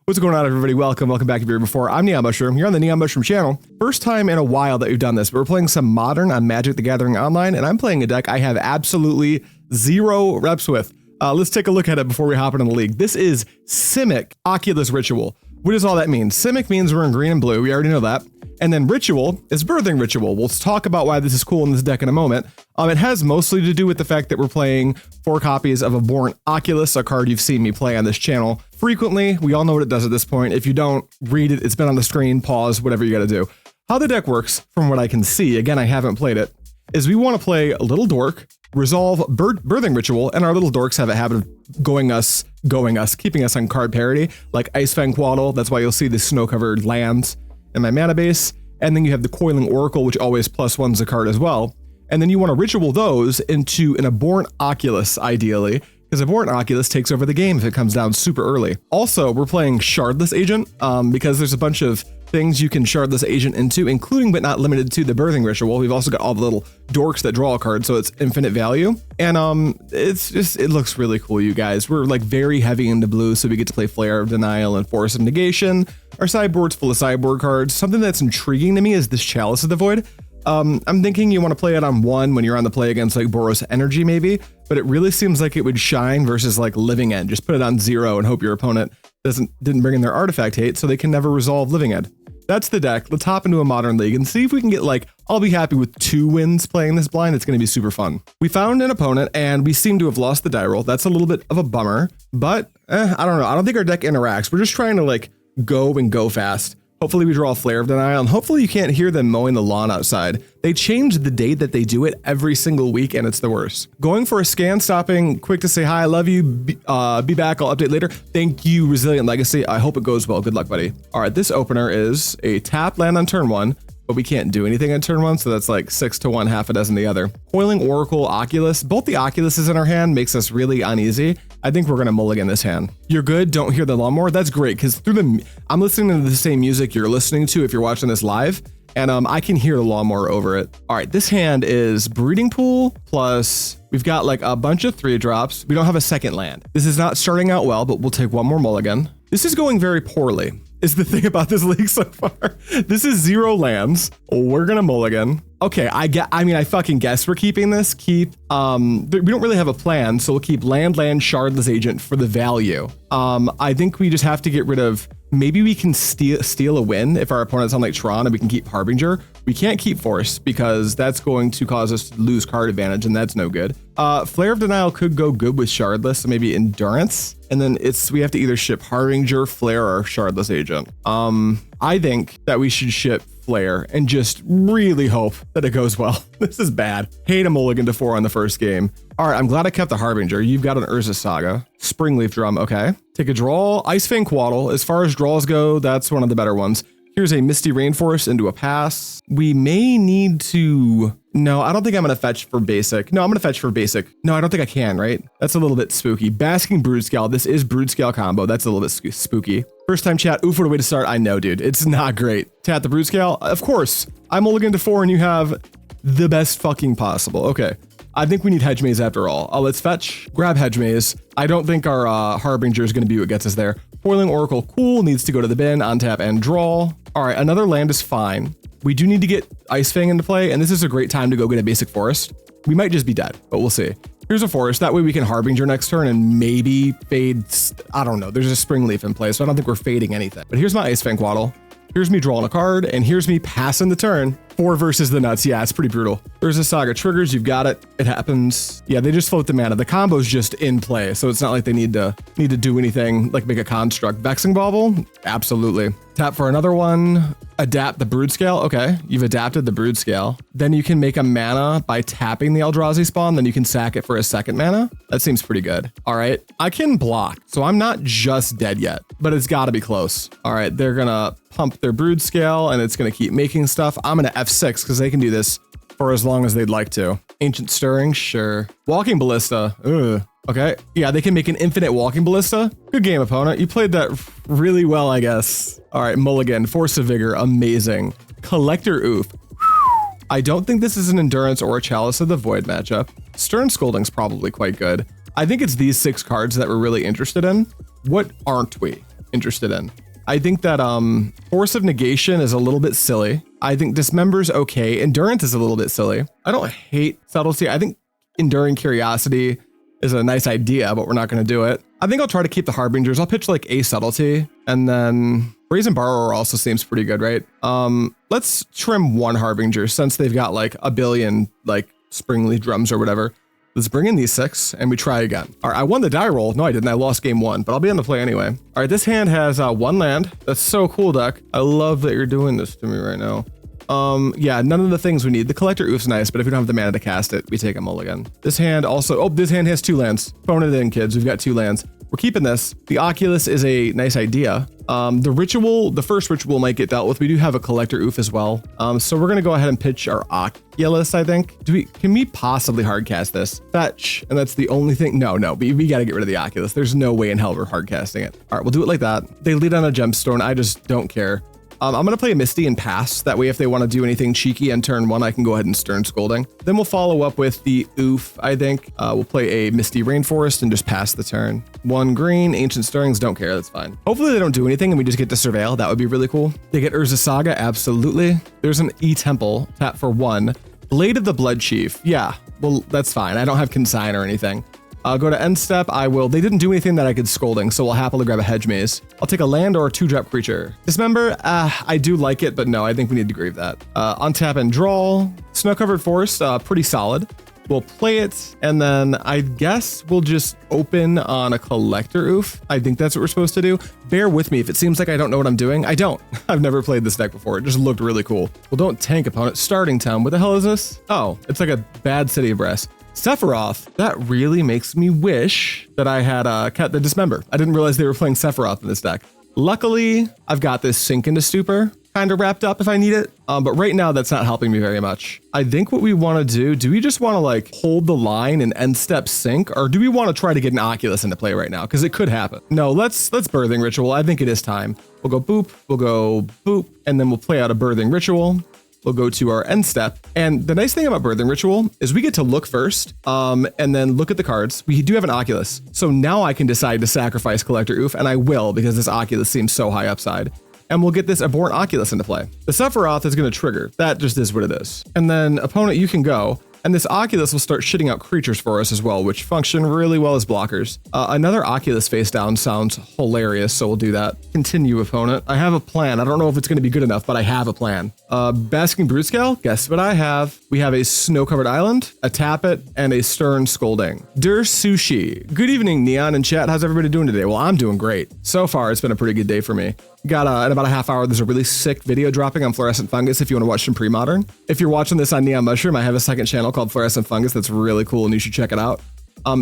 What's going on, everybody? Welcome back if you're here before. I'm NeonMushroom. You're on the NeonMushroom channel. First time in a while that we've done this, but we're playing some Modern on Magic the Gathering Online, and I'm playing a deck I have absolutely zero reps with. Let's take a look at it before we hop into the league. This is Simic Oculus Ritual. What does all that mean? Simic means we're in green and blue. We already know that. And then Ritual is Birthing Ritual. We'll talk about why this is cool in this deck in a moment. It has mostly to do with the fact that we're playing 4 copies of Abhorrent Oculus, a card you've seen me play on this channel frequently. We all know what it does at this point. If you don't, read it. It's been on the screen, pause, whatever you got to do. How the deck works, from what I can see, again, I haven't played it, is we want to play a Little Dork, resolve Birthing Ritual, and our little dorks have a habit of keeping us on card parity, like Ice-Fang Coatl. That's why you'll see the snow-covered lands in my mana base. And then you have the Coiling Oracle, which always +1s a card as well. And then you want to ritual those into an Abhorrent Oculus, ideally, because Abhorrent Oculus takes over the game if it comes down super early. Also, we're playing Shardless Agent, because there's a bunch of things you can Shardless Agent into, including but not limited to the Birthing Ritual. We've also got all the little dorks that draw a card, so it's infinite value. And it looks really cool, you guys. We're like very heavy into blue, so we get to play Flare of Denial and Force of Negation. Our sideboard's full of sideboard cards. Something that's intriguing to me is this Chalice of the Void. I'm thinking you want to play it on 1 when you're on the play against like Boros Energy maybe, but it really seems like it would shine versus like Living End. Just put it on 0 and hope your opponent didn't bring in their artifact hate so they can never resolve Living End. That's the deck. Let's hop into a Modern League and see if we can get like, I'll be happy with 2 wins playing this blind. It's going to be super fun. We found an opponent and we seem to have lost the die roll. That's a little bit of a bummer, but I don't know. I don't think our deck interacts. We're just trying to like go fast. Hopefully we draw a Flare of Denial, and hopefully you can't hear them mowing the lawn outside. They change the date that they do it every single week, and it's the worst. Going for a scan, stopping, quick to say hi, I love you, be back, I'll update later. Thank you, Resilient Legacy. I hope it goes well. Good luck, buddy. All right, this opener is a tap land on turn 1, but we can't do anything on turn 1, so that's like 6 to 1, half a dozen the other. Coiling Oracle, Oculus, both the Oculuses in our hand makes us really uneasy. I think we're gonna mulligan this hand. You're good, don't hear the lawnmower? That's great, because I'm listening to the same music you're listening to if you're watching this live, and I can hear the lawnmower over it. All right, this hand is Breeding Pool, plus we've got like a bunch of 3-drops. We don't have a second land. This is not starting out well, but we'll take one more mulligan. This is going very poorly, is the thing about this league so far. This is 0 lands. We're gonna mulligan. Okay, I fucking guess we're keeping this. We don't really have a plan, so we'll keep land, Shardless Agent for the value. I think we just have to get rid of, maybe we can steal a win if our opponent's on like Tron and we can keep Harbinger. We can't keep Force because that's going to cause us to lose card advantage, and that's no good. Flare of Denial could go good with Shardless, so maybe Endurance. And then we have to either ship Harbinger, Flare, or Shardless Agent. I think that we should ship Flare and just really hope that it goes well. This is bad. Hate a mulligan to 4 on the first game. All right, I'm glad I kept the Harbinger. You've got an Urza Saga. Springleaf Drum, okay. Take a draw. Ice-Fang Coatl. As far as draws go, that's one of the better ones. Here's a Misty Rainforest into a pass. We may need to... No, I don't think I'm going to fetch for basic. No, I'm going to fetch for basic. No, I don't think I can, right? That's a little bit spooky. Basking Broodscale. This is Broodscale combo. That's a little bit spooky. First time chat. Ouphe, what a way to start. I know, dude. It's not great. Tap the Broodscale. Of course. I'm mulligan to 4 and you have the best fucking possible. Okay. I think we need Hedge Maze after all. Let's fetch. Grab Hedge Maze. I don't think our Harbinger is going to be what gets us there. Coiling Oracle, cool. Needs to go to the bin, on tap, and draw. All right, another land is fine. We do need to get Ice-Fang into play, and this is a great time to go get a basic forest. We might just be dead, but we'll see. Here's a forest. That way we can Harbinger next turn and maybe fade. I don't know. There's a Springleaf in play, so I don't think we're fading anything. But here's my Ice-Fang Coatl. Here's me drawing a card, and here's me passing the turn. 4 versus the nuts. Yeah, it's pretty brutal. There's a Saga triggers. You've got it. It happens. Yeah, they just float the mana. The combo's just in play, so it's not like they need to do anything like make a construct. Vexing Bauble? Absolutely. Tap for another one. Adapt the Broodscale. Okay, you've adapted the Broodscale. Then you can make a mana by tapping the Eldrazi spawn. Then you can sack it for a second mana. That seems pretty good. All right, I can block, so I'm not just dead yet, but it's got to be close. All right, they're gonna pump their Broodscale, and it's gonna keep making stuff. I'm gonna F6 because they can do this for as long as they'd like to. Ancient Stirring, sure. Walking Ballista, ugh. Okay, yeah, they can make an infinite Walking Ballista. Good game, opponent. You played that really well, I guess. All right, mulligan, Force of Vigor, amazing. Collector Ouphe. I don't think this is an Endurance or a Chalice of the Void matchup. Stern Scolding's probably quite good. I think it's these 6 cards that we're really interested in. What aren't we interested in. I think that Force of Negation is a little bit silly. I think Dismember's okay. Endurance is a little bit silly. I don't hate Subtlety. I think Enduring Curiosity is a nice idea, but we're not going to do it. I think I'll try to keep the Harbingers. I'll pitch like a Subtlety, and then Brazen Borrower also seems pretty good, right? Let's trim one Harbinger since they've got like a billion like Springleaf Drums or whatever. Let's bring in these 6 and we try again. All right, I won the die roll. No, I didn't. I lost game 1, but I'll be on the play anyway. All right, this hand has 1 land. That's so cool, deck. I love that you're doing this to me right now. Yeah, none of the things we need. The Collector Ouphe's nice, but if we don't have the mana to cast it, we take a mulligan. This hand also, oh, this hand has 2 lands. Phone it in, kids. We've got 2 lands. We're keeping this. The Oculus is a nice idea. The first ritual might get dealt with. We do have a Collector Ouphe as well. So we're gonna go ahead and pitch our Oculus, I think. Can we possibly hardcast this? Fetch, and that's the only thing. No, we gotta get rid of the Oculus. There's no way in hell we're hardcasting it. All right, we'll do it like that. They lead on a gemstone. I just don't care. I'm going to play a Misty and pass. That way, if they want to do anything cheeky on turn 1, I can go ahead and Stern Scolding. Then we'll follow up with the Ouphe, I think. We'll play a Misty Rainforest and just pass the turn. 1 green, Ancient Stirrings, don't care, that's fine. Hopefully they don't do anything and we just get to Surveil. That would be really cool. They get Urza Saga, absolutely. There's an E-Temple, tap for 1. Blade of the Blood Chief, yeah, well, that's fine. I don't have Consign or anything. I'll go to end step. They didn't do anything that I could Scolding, so we'll happily grab a Hedge Maze. I'll take a land or a 2-drop creature. Dismember, I do like it, but no, I think we need to grieve that. Untap and draw. Snow-covered forest, pretty solid. We'll play it, and then I guess we'll just open on a Collector Ouphe. I think that's what we're supposed to do. Bear with me if it seems like I don't know what I'm doing. I don't. I've never played this deck before. It just looked really cool. Well, don't tank opponent. Starting town. What the hell is this? Oh, it's like a bad City of Brass. Sephiroth, that really makes me wish that I had kept the Dismember. I didn't realize they were playing Sephiroth in this deck. Luckily, I've got this Sink into Stupor kind of wrapped up if I need it. But right now, that's not helping me very much. I think what we want to do we just want to like hold the line and end step Sink, or do we want to try to get an Oculus into play right now? Because it could happen. No, let's Birthing Ritual. I think it is time. We'll go boop, we'll go boop, and then we'll play out a Birthing Ritual. We'll go to our end step. And the nice thing about Birthing Ritual is we get to look first and then look at the cards. We do have an Oculus. So now I can decide to sacrifice Collector Ouphe, and I will because this Oculus seems so high upside. And we'll get this Abhorrent Oculus into play. The Sephiroth is going to trigger. That just is what it is. And then opponent, you can go. And this Oculus will start shitting out creatures for us as well, which function really well as blockers. Another Oculus face down sounds hilarious, so we'll do that. Continue, opponent. I have a plan. I don't know if it's going to be good enough, but I have a plan. Basking Brutescale, guess what I have? We have a snow-covered island, a Tap It, and a Stern Scolding. Der Sushi. Good evening, Neon and chat. How's everybody doing today? Well, I'm doing great. So far, it's been a pretty good day for me. Got in about a half hour, there's a really sick video dropping on Fluorescent Fungus if you want to watch some Premodern. If you're watching this on NeonMushroom, I have a second channel called Fluorescent Fungus that's really cool and you should check it out.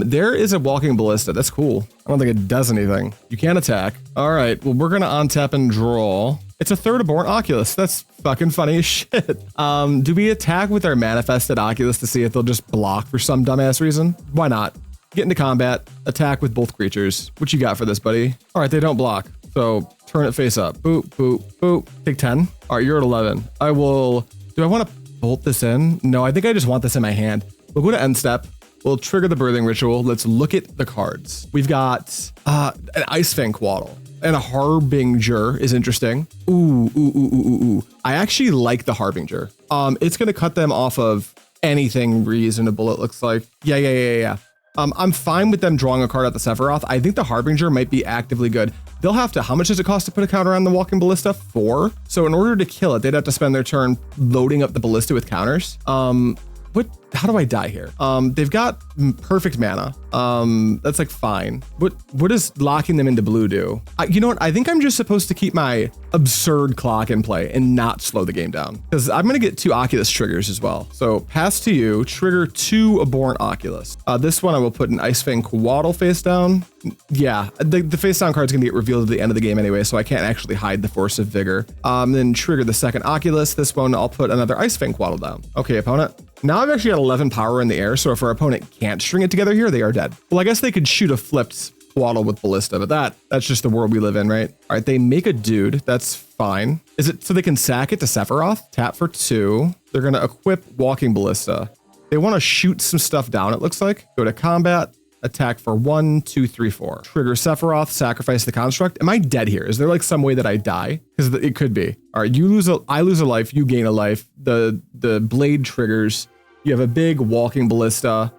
There is a Walking Ballista. That's cool. I don't think it does anything. You can't attack. All right, well, we're going to untap and draw. It's a 3rd Abhorrent Oculus. That's fucking funny as shit. Do we attack with our Manifested Oculus to see if they'll just block for some dumbass reason? Why not? Get into combat, attack with both creatures. What you got for this, buddy? All right, they don't block. So turn it face up. Boop, boop, boop. Take 10. All right, you're at 11. I will... Do I want to bolt this in? No, I think I just want this in my hand. We'll go to end step. We'll trigger the Birthing Ritual. Let's look at the cards. We've got an Ice-Fang Coatl. And a Harbinger is interesting. Ooh. I actually like the Harbinger. It's going to cut them off of anything reasonable, it looks like. Yeah. I'm fine with them drawing a card out the Sephiroth. I think the Harbinger might be actively good. They'll have to, how much does it cost to put a counter on the Walking Ballista? 4. So in order to kill it, they'd have to spend their turn loading up the Ballista with counters. How do I die here? They've got perfect mana. That's like fine. What does locking them into blue do? You know what? I think I'm just supposed to keep my absurd clock in play and not slow the game down because I'm going to get 2 Oculus triggers as well. So pass to you, trigger 2 Abhorrent Oculus. This one I will put an Ice-Fang Coatl face down. Yeah, the face down card's going to get revealed at the end of the game anyway, so I can't actually hide the Force of Vigor. Then trigger the 2nd Oculus. This one, I'll put another Ice-Fang Coatl down. Okay, opponent. Now I've actually got 11 power in the air, so if our opponent can't string it together here, they are dead. Well, I guess they could shoot a flipped Coatl with Ballista, but that's just the world we live in, right? All right, they make a dude. That's fine. Is it so they can sack it to Sephiroth? Tap for 2. They're going to equip Walking Ballista. They want to shoot some stuff down, it looks like. Go to combat. attack for 1, 2, 3, 4. Trigger Sephiroth, sacrifice the construct. Am I dead here? Is there like some way that I die? Because it could be. All right, I lose a life, you gain a life. The blade triggers. You have a big walking ballista.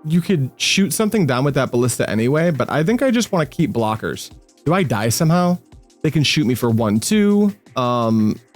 You could shoot something down with that ballista anyway, but I think I just want to keep blockers. Do I die somehow? They can shoot me for 1, 2.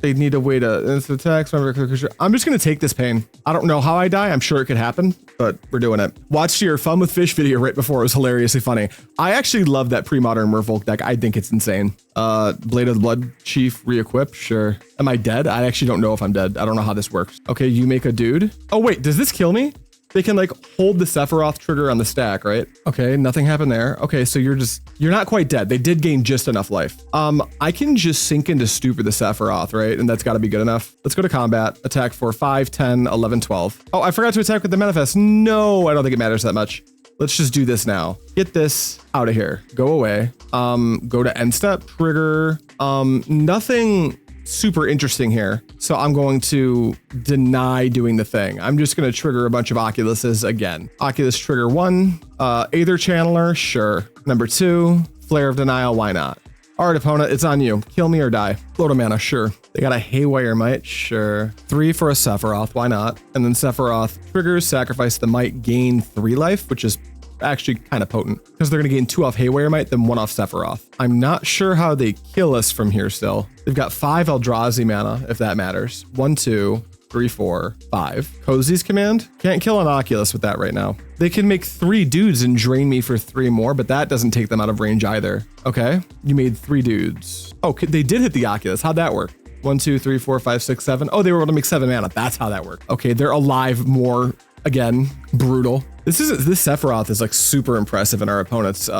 They need a way to attacks. I'm just gonna take this pain. I don't know how I die. I'm sure it could happen, but we're doing it. Watched your Fun with Fish video right before. It was hilariously funny. I actually love that pre-modern Merfolk deck. I think it's insane. Blade of the Blood Chief re-equip. Sure. Am I dead? I actually don't know if I'm dead. I don't know how this works. Okay, you make a dude. Oh wait, does this kill me? They can like hold the Sephiroth trigger on the stack, right? Okay, nothing happened there. Okay, so you're not quite dead. They did gain just enough life. I can just sink into Stupor the Sephiroth, right? And that's gotta be good enough. Let's go to combat. Attack for 5, 10, 11, 12. Oh, I forgot to attack with the manifest. No, I don't think it matters that much. Let's just do this now. Get this out of here. Go away. Go to end step, trigger. Nothing super interesting here. So I'm going to deny doing the thing. I'm just going to trigger a bunch of Oculuses again. Oculus trigger 1, Aether Channeler, sure. Number 2, Flare of Denial, why not? All right, opponent, it's on you. Kill me or die. Float a mana, sure. They got a Haywire Might, sure. 3 for a Sephiroth, why not? And then Sephiroth triggers, sacrifice the Might, gain 3 life, which is actually kind of potent because they're going to gain 2 off Haywire Might, then 1 off Sephiroth. I'm not sure how they kill us from here still. They've got 5 Eldrazi mana, if that matters. 1, 2, 3, 4, 5. Cozy's command? Can't kill an Oculus with that right now. They can make 3 dudes and drain me for 3 more, but that doesn't take them out of range either. Okay, you made 3 dudes. Oh, they did hit the Oculus. How'd that work? 1, 2, 3, 4, 5, 6, 7. Oh, they were able to make 7 mana. That's how that worked. Okay, they're alive more. Again, brutal. This Sephiroth is like super impressive in our opponent's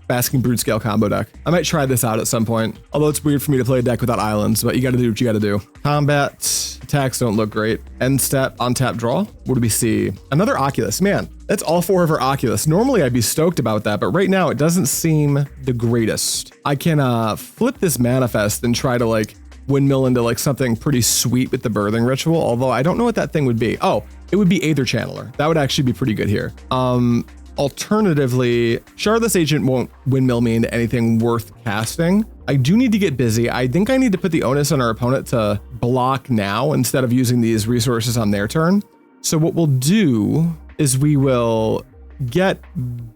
Basking Brood Scale combo deck. I might try this out at some point, although it's weird for me to play a deck without islands, but you gotta do what you gotta do. Combat attacks don't look great. End step, on tap draw. What do we see? Another Oculus. Man, that's all 4 of our Oculus. Normally I'd be stoked about that, but right now it doesn't seem the greatest. I can flip this manifest and try to like windmill into like something pretty sweet with the Birthing Ritual, although I don't know what that thing would be. Oh, it would be Aether Channeler. That would actually be pretty good here. Alternatively, Shardless Agent won't windmill me into anything worth casting. I do need to get busy. I think I need to put the onus on our opponent to block now instead of using these resources on their turn. So what we'll do is we will get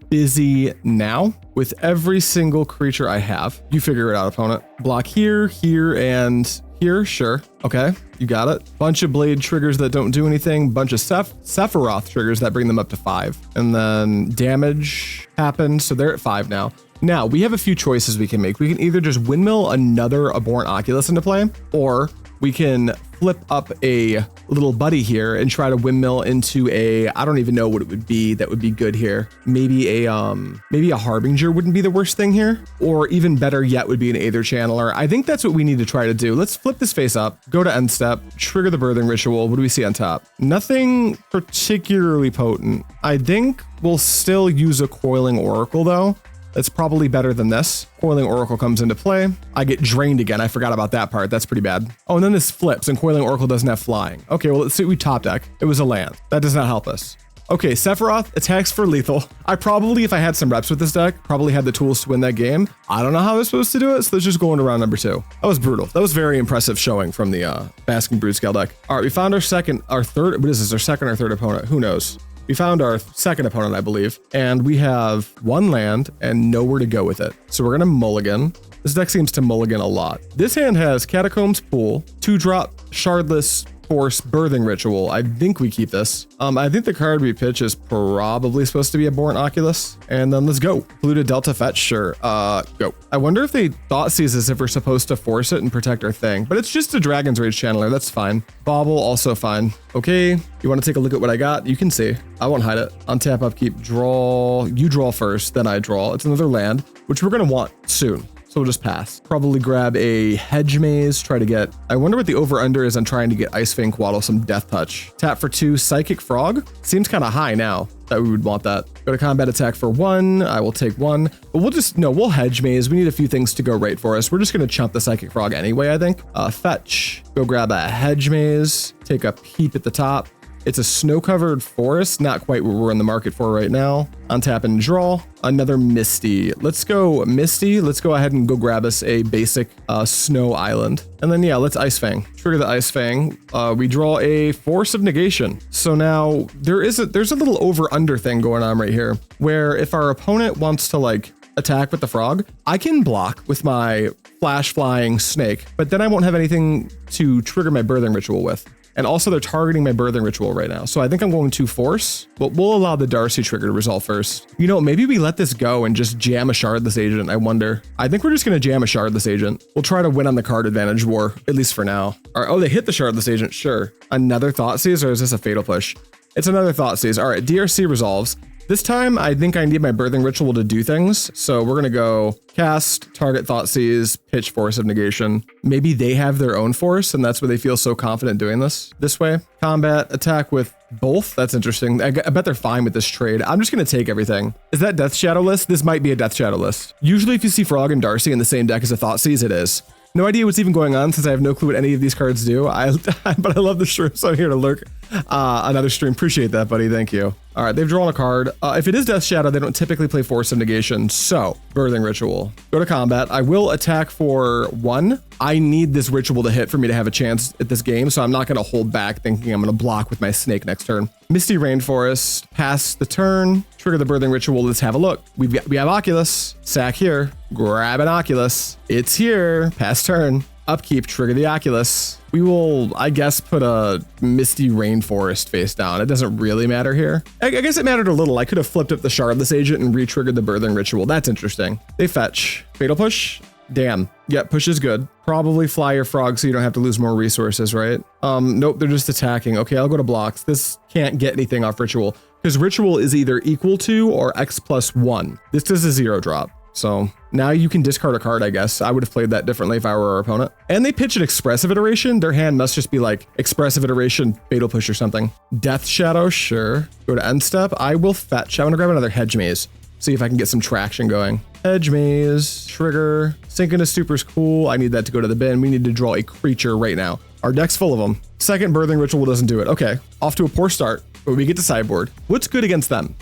busy now with every single creature I have. You figure it out, opponent. Block here, here, and here. Sure. Okay, you got it. Bunch of blade triggers that don't do anything. Bunch of Sephiroth triggers that bring them up to 5. And then damage happened, so they're at 5 now. Now, we have a few choices we can make. We can either just windmill another Abhorrent Oculus into play, or we can flip up a little buddy here and try to windmill into a, I don't even know what it would be that would be good here. Maybe a Harbinger wouldn't be the worst thing here, or even better yet would be an Aether Channeler. I think that's what we need to try to do. Let's flip this face up, go to end step, trigger the Birthing Ritual. What do we see on top? Nothing particularly potent. I think we'll still use a Coiling Oracle though. That's probably better than this. Coiling Oracle comes into play. I get drained again. I forgot about that part. That's pretty bad. Oh, and then this flips and Coiling Oracle doesn't have flying. Okay, well, let's see. We top deck. It was a land. That does not help us. Okay, Sephiroth attacks for lethal. I probably, if I had some reps with this deck, probably had the tools to win that game. I don't know how I was supposed to do it, so let's just go into round number 2. That was brutal. That was very impressive showing from the Basking Brood Scale deck. All right, we found our second or third opponent? Who knows? We found our second opponent, I believe, and we have 1 land and nowhere to go with it. So we're gonna mulligan. This deck seems to mulligan a lot. This hand has Catacombs Pool, 2-drop Shardless Force Birthing Ritual. I think we keep this. I think the card we pitch is probably supposed to be Abhorrent Oculus. And then let's go. Polluted Delta Fetch, sure. Go. I wonder if they thought sees as if we're supposed to force it and protect our thing, but it's just a Dragon's Rage Channeler. That's fine. Bobble, also fine. Okay, you want to take a look at what I got? You can see. I won't hide it. Untap, upkeep, draw. You draw first, then I draw. It's another land, which we're going to want soon. So we'll just pass. Probably grab a Hedge Maze, try to get, I wonder what the over-under is on trying to get Ice-Fang Coatl some Death Touch. Tap for 2, Psychic Frog. Seems kind of high now that we would want that. Go to combat attack for 1. I will take 1. But we'll Hedge Maze. We need a few things to go right for us. We're just going to chump the Psychic Frog anyway, I think. Fetch. Go grab a Hedge Maze. Take a peep at the top. It's a snow-covered forest, not quite what we're in the market for right now. Untap and draw. Another Misty. Let's go Misty. Let's go ahead and go grab us a basic snow island. And then, yeah, let's Ice-Fang. Trigger the Ice-Fang. We draw a Force of Negation. So now there's a little over-under thing going on right here, where if our opponent wants to, like, attack with the frog, I can block with my flash flying snake, but then I won't have anything to trigger my Birthing Ritual with. And also they're targeting my Birthing Ritual right now. So I think I'm going to force, but we'll allow the Darcy trigger to resolve first. You know, maybe we let this go and just jam a Shardless Agent, I wonder. I think we're just gonna jam a Shardless Agent. We'll try to win on the card advantage war, at least for now. All right, oh, they hit the Shardless Agent, sure. Another Thoughtseize, or is this a Fatal Push? It's another Thoughtseize. All right, DRC resolves. This time, I think I need my Birthing Ritual to do things. So we're gonna go cast, target Thoughtseize, pitch Force of Negation. Maybe they have their own force and that's why they feel so confident doing this way. Combat, attack with both. That's interesting. I bet they're fine with this trade. I'm just gonna take everything. Is that Death Shadow list? This might be a Death Shadow list. Usually if you see Frog and Darcy in the same deck as a Thoughtseize, it is. No idea what's even going on since I have no clue what any of these cards do. But I love the stream, so I'm here to lurk another stream. Appreciate that, buddy. Thank you. All right, they've drawn a card. If it is Death Shadow, they don't typically play Force of Negation. So, Birthing Ritual. Go to combat. I will attack for 1. I need this ritual to hit for me to have a chance at this game, so I'm not going to hold back thinking I'm going to block with my snake next turn. Misty Rainforest. Pass the turn. Trigger the Birthing Ritual. Let's have a look. We have Oculus. Sack here. Grab an Oculus. It's here. Pass turn. Upkeep, trigger the Oculus. We will, I guess, put a Misty Rainforest face down. It doesn't really matter here. I guess it mattered a little. I could have flipped up the Shardless Agent and re-triggered the Birthing Ritual. That's interesting. They fetch. Fatal Push. Damn. Yeah, push is good. Probably fly your frog so you don't have to lose more resources, right? Nope, they're just attacking. Okay, I'll go to blocks. This can't get anything off Ritual because Ritual is either equal to or X+1. This is a 0 drop. So now you can discard a card, I guess. I would have played that differently if I were our opponent. And they pitch an Expressive Iteration. Their hand must just be like Expressive Iteration, Fatal Push or something. Death Shadow, sure. Go to end step. I will fetch. I want to grab another Hedge Maze. See if I can get some traction going. Hedge Maze, trigger. Sink into Stupor's cool. I need that to go to the bin. We need to draw a creature right now. Our deck's full of them. Second Birthing Ritual doesn't do it. Okay, off to a poor start. But we get to sideboard. What's good against them?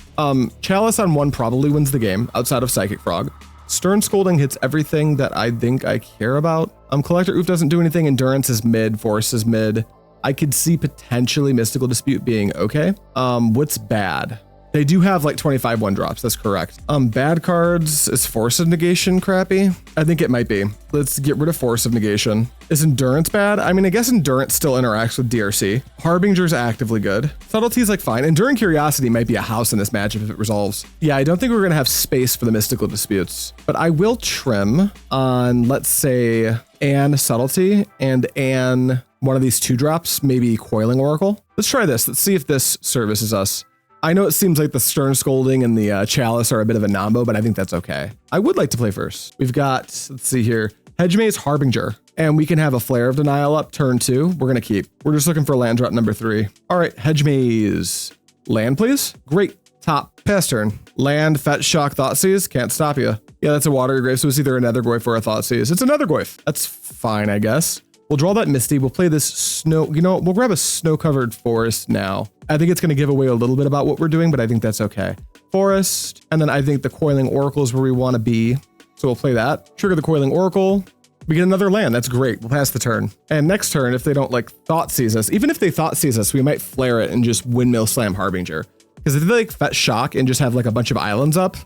Chalice on 1 probably wins the game outside of Psychic Frog. Stern Scolding hits everything that I think I care about. Collector Ouphe doesn't do anything. Endurance is mid. Force is mid. I could see potentially Mystical Dispute being okay. What's bad? They do have like 25 1-drops. That's correct. Bad cards. Is Force of Negation crappy? I think it might be. Let's get rid of Force of Negation. Is Endurance bad? I mean, I guess Endurance still interacts with DRC. Harbinger's actively good. Subtlety's like fine. Enduring Curiosity might be a house in this matchup if it resolves. Yeah, I don't think we're gonna have space for the Mystical Disputes, but I will trim on, let's say, Anne Subtlety and Anne one of these 2-drops, maybe Coiling Oracle. Let's try this. Let's see if this services us. I know it seems like the Stern Scolding and the Chalice are a bit of a nombo, but I think that's okay. I would like to play first. We've got, let's see here, Hedge Maze, Harbinger, and we can have a Flare of Denial up turn 2. We're gonna keep. We're just looking for land drop number 3. All right, Hedge Maze. Land, please. Great. Top. Pass turn. Land, Fetch, Shock, Thoughtseize. Can't stop you. Yeah, that's a Watery Grave, so it's either another Goyf or a Thoughtseize. It's another Goyf. That's fine, I guess. We'll draw that Misty. We'll play this snow. You know, we'll grab a snow-covered forest now. I think it's going to give away a little bit about what we're doing, but I think that's okay. Forest, and then I think the Coiling Oracle is where we want to be. So we'll play that. Trigger the Coiling Oracle. We get another land. That's great. We'll pass the turn. And next turn, if they don't like Thoughtseize us, even if they Thoughtseize us, we might flare it and just Windmill Slam Harbinger. Because if they like Fetch Shock and just have like a bunch of islands up,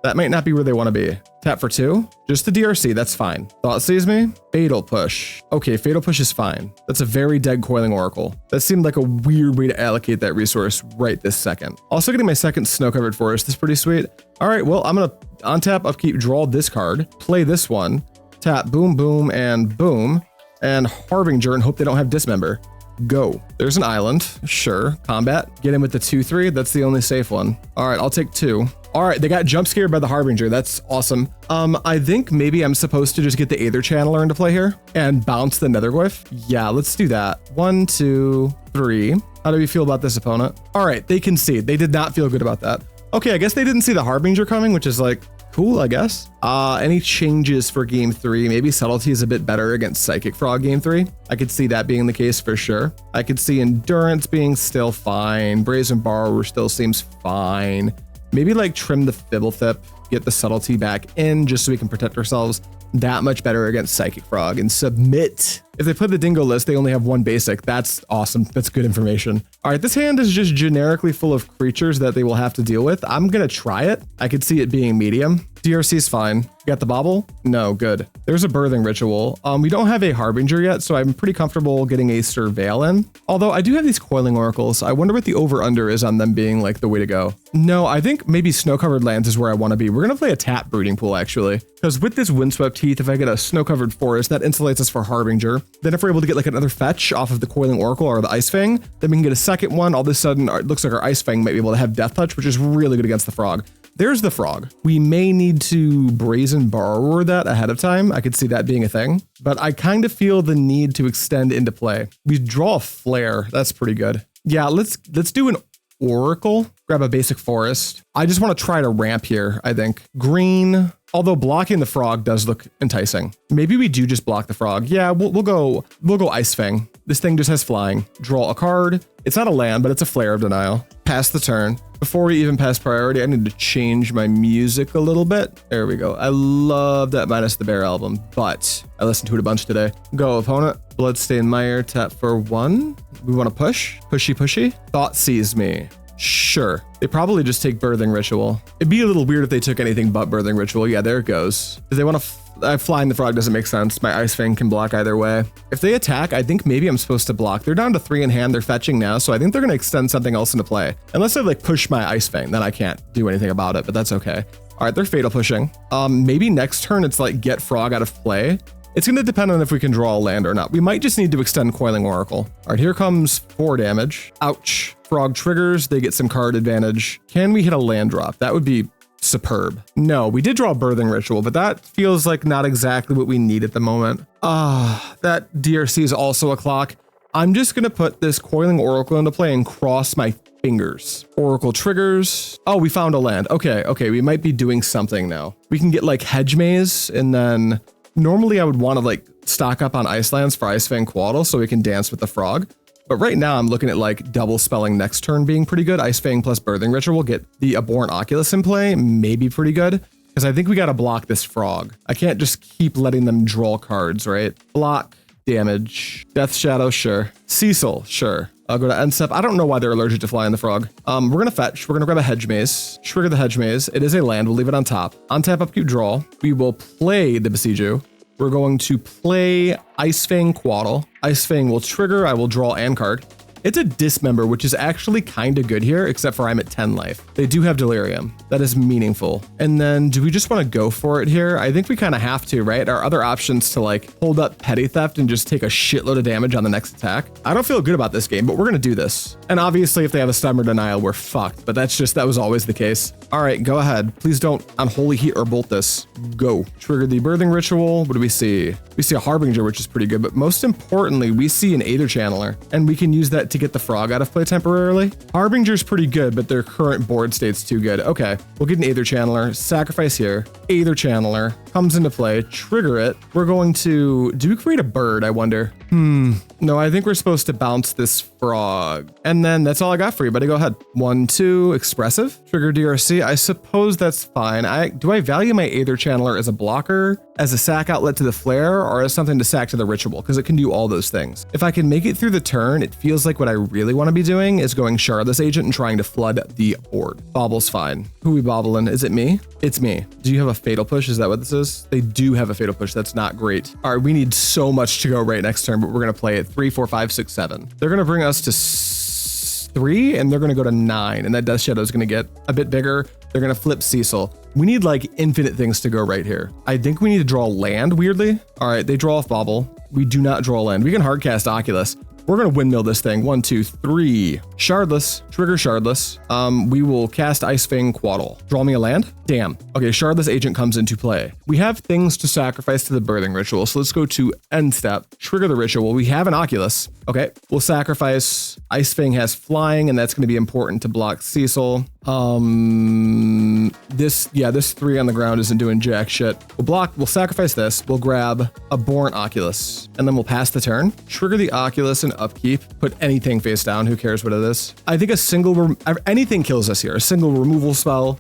that might not be where they want to be. Tap for 2. Just the DRC, that's fine. Thoughtseize me. Fatal Push. Okay, Fatal Push is fine. That's a very dead Coiling Oracle. That seemed like a weird way to allocate that resource right this second. Also getting my second snow-covered forest is pretty sweet. All right, well, I'm going to untap, upkeep, draw this card, play this one, tap, boom, boom, and boom, and Harbinger and hope they don't have Dismember. Go. There's an island. Sure. Combat. Get in with the 2/3. That's the only safe one. All right, I'll take 2. All right, they got jump scared by the Harbinger. That's awesome. I think maybe I'm supposed to just get the Aether Channeler into play here and bounce the Netherglyph. Yeah, let's do that. 1, 2, 3. How do we feel about this opponent? All right, they concede. They did not feel good about that. Okay, I guess they didn't see the Harbinger coming, which is like Cool, I guess. Any changes for game 3? Maybe Subtlety is a bit better against Psychic Frog game 3. I could see that being the case for sure. I could see Endurance being still fine. Brazen Borrower still seems fine. Maybe like trim the Fblthp, get the Subtlety back in just so we can protect ourselves that much better against Psychic Frog and submit. If they play the Dingo list, they only have one basic. That's awesome. That's good information. All right, this hand is just generically full of creatures that they will have to deal with. I'm gonna try it. I could see it being medium. DRC is fine. Got the bobble? No, good. There's a Birthing Ritual. We don't have a Harbinger yet, so I'm pretty comfortable getting a Surveil in. Although I do have these Coiling Oracles. I wonder what the over-under is on them being like the way to go. No, I think maybe Snow-Covered Lands is where I want to be. We're gonna play a tap Breeding Pool actually, because with this Windswept Heath, if I get a Snow-Covered Forest, that insulates us for Harbinger. Then if we're able to get like another fetch off of the Coiling Oracle or the Ice-Fang, then we can get a second one. All of a sudden, it looks like our Ice-Fang might be able to have Death Touch, which is really good against the Frog. There's the Frog. We may need to Brazen Borrower that ahead of time. I could see that being a thing, but I kind of feel the need to extend into play. We draw a Flare. That's pretty good. Yeah, let's do an Oracle. Grab a basic Forest. I just want to try to ramp here, I think. Green, although blocking the Frog does look enticing. Maybe we do just block the Frog. Yeah, we'll go Ice-Fang. This thing just has flying. Draw a card. It's not a land, but it's a Flare of Denial. Pass the turn. Before we even pass priority, I need to change my music a little bit. There we go. I love that Minus the Bear album, but I listened to it a bunch today. Go opponent. Bloodstained Mire, tap for 1. We want to push. Pushy. Thought Sees Me. Sure. They probably just take Birthing Ritual. It'd be a little weird if they took anything but Birthing Ritual. Yeah, there it goes. Do they want to... Flying the Frog doesn't make sense. My Ice-Fang can block either way. If they attack, I think maybe I'm supposed to block. They're down to 3 in hand. They're fetching now, so I think they're going to extend something else into play. Unless they like push my Ice-Fang, then I can't do anything about it, but that's okay. All right, they're Fatal pushing. Maybe next turn it's like get Frog out of play. It's going to depend on if we can draw a land or not. We might just need to extend Coiling Oracle. All right, here comes 4 damage. Ouch. Frog triggers. They get some card advantage. Can we hit a land drop? That would be superb. No, we did draw Birthing Ritual, but that feels like not exactly what we need at the moment. That DRC is also a clock. I'm just going to put this Coiling Oracle into play and cross my fingers. Oracle triggers. Oh, we found a land. Okay, we might be doing something now. We can get like Hedge Maze, and then normally I would want to like stock up on ice lands for Ice-Fang Coatl so we can dance with the Frog. But right now I'm looking at like double spelling next turn being pretty good. Ice-Fang plus Birthing Ritual, get the Abhorrent Oculus in play, maybe pretty good. Because I think we got to block this Frog. I can't just keep letting them draw cards, right? Block, damage, Death Shadow, sure. Cecil, sure. I'll go to end step. I don't know why they're allergic to Flying the Frog. We're going to fetch. We're going to grab a Hedge Maze. Trigger the Hedge Maze. It is a land. We'll leave it on top. On tap, upkeep, draw. We will play the Boseiju. We're going to play Ice-Fang Coatl. Ice-Fang will trigger. I will draw and card. It's a Dismember, which is actually kind of good here, except for I'm at 10 life. They do have Delirium. That is meaningful. And then do we just want to go for it here? I think we kind of have to, right? Our other options to like hold up Petty Theft and just take a shitload of damage on the next attack. I don't feel good about this game, but we're going to do this. And obviously if they have a Stubborn Denial, we're fucked, but that was always the case. All right, go ahead. Please don't Unholy Heat or Bolt this. Go. Trigger the Birthing Ritual. What do we see? We see a Harbinger, which is pretty good, but most importantly, we see an Aether Channeler, and we can use that to get the Frog out of play temporarily. Harbinger's pretty good, but their current board state's too good. Okay, we'll get an Aether Channeler, sacrifice here. Aether Channeler comes into play, trigger it. We're going to, do we create a bird, I wonder? No, I think we're supposed to bounce this Frog. And then that's all I got for you, buddy. Go ahead. 1, 2, expressive. Trigger DRC. I suppose that's fine. Do I value my Aether Channeler as a blocker, as a sack outlet to the Flare, or as something to sack to the Ritual? Because it can do all those things. If I can make it through the turn, it feels like what I really want to be doing is going Shardless Agent and trying to flood the board. Bobble's fine. Who we bobbling? Is it me? It's me. Do you have a Fatal Push? Is that what this is? They do have a Fatal Push. That's not great. All right, we need so much to go right next turn, but we're going to play it 3, 4, 5, 6, 7. They're going to bring us to 3, and they're going to go to 9, and that Death Shadow is going to get a bit bigger. They're going to flip Cecil. We need like infinite things to go right here. I think we need to draw land, weirdly. All right, they draw off Bobble. We do not draw land. We can hardcast Oculus. We're going to windmill this thing. 1, 2, 3. Shardless. Trigger Shardless. We will cast Ice-Fang Coatl. Draw me a land? Damn. Okay, Shardless Agent comes into play. We have things to sacrifice to the Birthing Ritual, so let's go to end step. Trigger the Ritual. We have an Oculus. Okay, we'll sacrifice. Ice-Fang has flying, and that's going to be important to block Cecil. This 3 on the ground isn't doing jack shit. We'll sacrifice this. We'll grab Abhorrent Oculus, and then we'll pass the turn. Trigger the Oculus and upkeep. Put anything face down. Who cares what it is? I think anything kills us here. A single removal spell.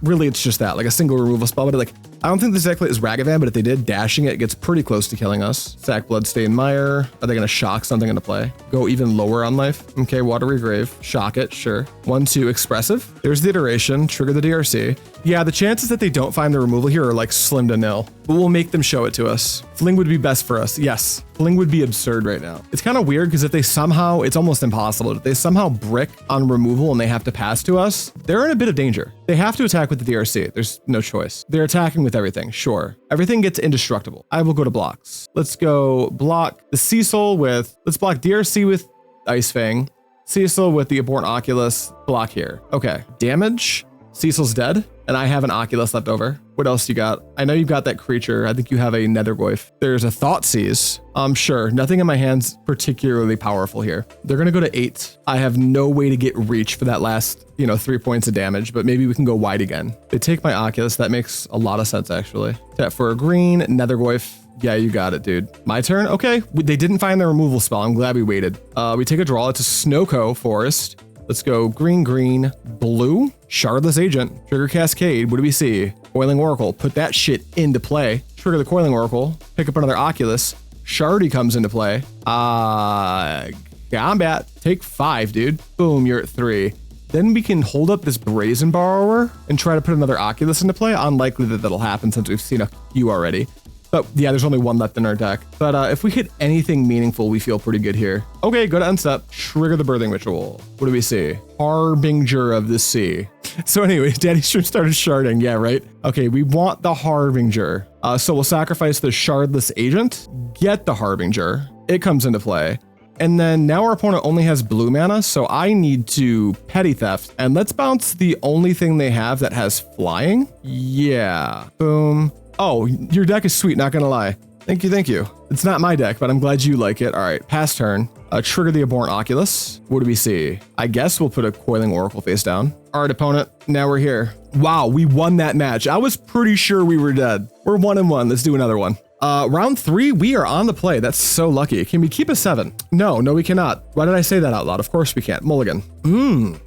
Really, it's just that, like a single removal spell. But like, I don't think this exactly is Ragavan, but if they did, dashing it gets pretty close to killing us. Sack Bloodstained Mire. Are they gonna shock something into play? Go even lower on life. Okay, Watery Grave. Shock it, sure. 1/2 Expressive. There's the iteration. Trigger the DRC. Yeah, the chances that they don't find the removal here are like slim to nil, but we'll make them show it to us. Fling would be best for us. Yes, Fling would be absurd right now. It's kind of weird because if they somehow, it's almost impossible. If they somehow brick on removal and they have to pass to us, they're in a bit of danger. They have to attack with the DRC. There's no choice. They're attacking with everything, sure. Everything gets indestructible. I will go to blocks. Let's go block the Cecil with, let's block DRC with Ice-Fang. Cecil with the Abhorrent Oculus, block here. Okay, damage. Cecil's dead, and I have an Oculus left over. What else you got? I know you've got that creature. I think you have a Nethergoyf. There's a Thoughtseize. Sure, nothing in my hand's particularly powerful here. They're gonna go to 8. I have no way to get reach for that last, 3 points of damage, but maybe we can go wide again. They take my Oculus. That makes a lot of sense, actually. Tap for a green, Nethergoyf. Yeah, you got it, dude. My turn? Okay, they didn't find the removal spell. I'm glad we waited. We take a draw. It's a Snowco Forest. Let's go green, green, blue, Shardless Agent, trigger Cascade. What do we see? Coiling Oracle, put that shit into play. Trigger the Coiling Oracle, pick up another Oculus. Shardy comes into play. Combat, take 5, dude. Boom, you're at 3. Then we can hold up this Brazen Borrower and try to put another Oculus into play. Unlikely that that'll happen since we've seen a few already. But yeah, there's only one left in our deck. But if we hit anything meaningful, we feel pretty good here. Okay, go to unstep, trigger the Birthing Ritual. What do we see? Harbinger of the Sea. So anyway, Daddy Stream started sharding. Yeah, right? Okay, we want the Harbinger. So we'll sacrifice the Shardless Agent, get the Harbinger. It comes into play. And then now our opponent only has blue mana, so I need to Petty Theft. And let's bounce the only thing they have that has flying. Yeah, boom. Oh, your deck is sweet, not gonna lie. Thank you, thank you. It's not my deck, but I'm glad you like it. All right, pass turn. Trigger the Abhorrent Oculus. What do we see? I guess we'll put a Coiling Oracle face down. All right, opponent, now we're here. Wow, we won that match. I was pretty sure we were dead. We're 1-1, let's do another one. Round 3, we are on the play. That's so lucky. Can we keep a 7? No, we cannot. Why did I say that out loud? Of course we can't. Mulligan.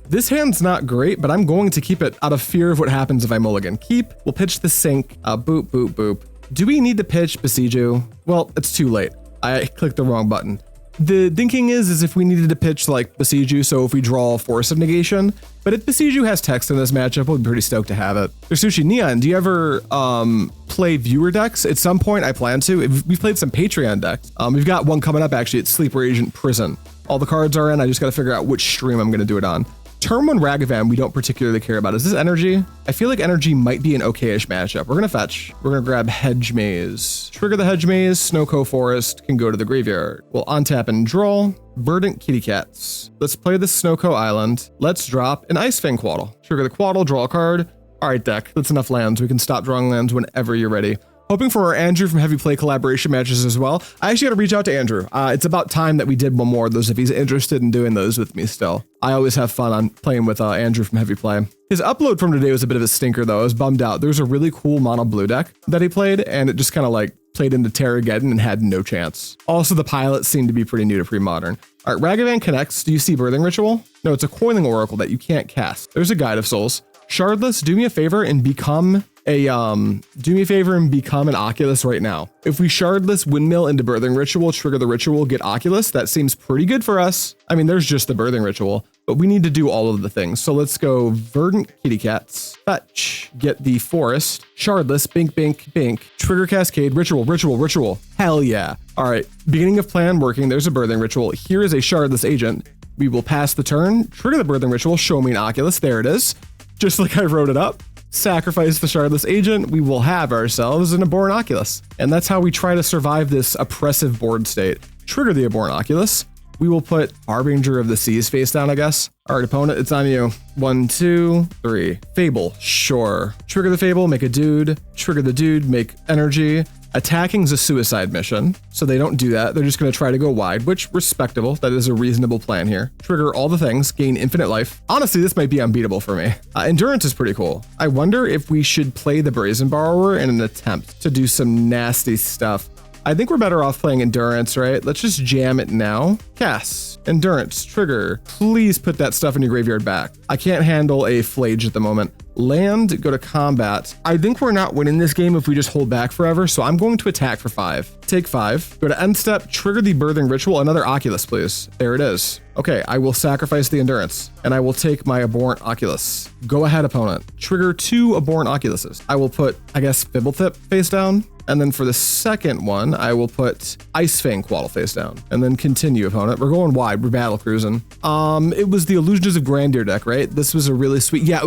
This hand's not great, but I'm going to keep it out of fear of what happens if I mulligan. Keep, we'll pitch the sink. Boop, boop, boop. Do we need to pitch Boseiju? Well, it's too late. I clicked the wrong button. The thinking is if we needed to pitch like Boseiju, so if we draw Force of Negation, but if Boseiju has text in this matchup, we'll be pretty stoked to have it. Sushi Neon, do you ever play viewer decks? At some point I plan to. We've played some Patreon decks. We've got one coming up actually. It's Sleeper Agent Prison. All the cards are in. I just got to figure out which stream I'm going to do it on. Turn 1 Ragavan we don't particularly care about. Is this Energy? I feel like Energy might be an okay-ish matchup. We're gonna fetch. We're gonna grab Hedge Maze. Trigger the Hedge Maze, Snowco Forest can go to the graveyard. We'll untap and draw. Verdant Kitty Cats. Let's play the Snowco Island. Let's drop an Ice-Fang Coatl. Trigger the Coatl, draw a card. All right, deck, that's enough lands. We can stop drawing lands whenever you're ready. Hoping for our Andrew from Heavy Play collaboration matches as well. I actually got to reach out to Andrew. It's about time that we did one more of those if he's interested in doing those with me still. I always have fun on playing with Andrew from Heavy Play. His upload from today was a bit of a stinker though. I was bummed out. There was a really cool mono blue deck that he played and it just kind of like played into Terrageddon and had no chance. Also, the pilots seemed to be pretty new to Premodern. All right, Ragavan connects. Do you see Birthing Ritual? No, it's a Coiling Oracle that you can't cast. There's a Guide of Souls. Shardless, do me a favor and become an Oculus right now. If we Shardless Windmill into Birthing Ritual, trigger the ritual, get Oculus, that seems pretty good for us. I mean, there's just the Birthing Ritual, but we need to do all of the things. So let's go Verdant Kitty Cats, fetch, get the Forest, Shardless, bink, bink, bink, trigger Cascade, ritual. Hell yeah. All right, beginning of plan working. There's a Birthing Ritual. Here is a Shardless Agent. We will pass the turn, trigger the Birthing Ritual, show me an Oculus. There it is. Just like I wrote it up. Sacrifice the Shardless Agent, we will have ourselves an Abhorrent Oculus. And that's how we try to survive this oppressive board state. Trigger the Abhorrent Oculus. We will put Harbinger of the Seas face down, I guess. All right, opponent, it's on you. 1, 2, 3. Fable, sure. Trigger the Fable, make a dude. Trigger the dude, make energy. Attacking is a suicide mission, so they don't do that. They're just going to try to go wide, which respectable. That is a reasonable plan here. Trigger all the things, gain infinite life. Honestly, this might be unbeatable for me. Endurance is pretty cool. I wonder if we should play the Brazen Borrower in an attempt to do some nasty stuff. I think we're better off playing Endurance, right? Let's just jam it now. Cast, Endurance, trigger. Please put that stuff in your graveyard back. I can't handle a Flage at the moment. Land, go to combat. I think we're not winning this game if we just hold back forever, so I'm going to attack for 5. Take 5, go to end step, trigger the Birthing Ritual, another Oculus, please. There it is. Okay, I will sacrifice the Endurance, and I will take my Abhorrent Oculus. Go ahead, opponent. Trigger 2 Abhorrent Oculuses. I will put, I guess, Fblthp face down, and then for the second one, I will put Ice-Fang Coatl face down, and then continue, opponent. We're going wide, we're battle cruising. It was the Illusions of Grandeur deck, right? This was a really sweet, yeah, it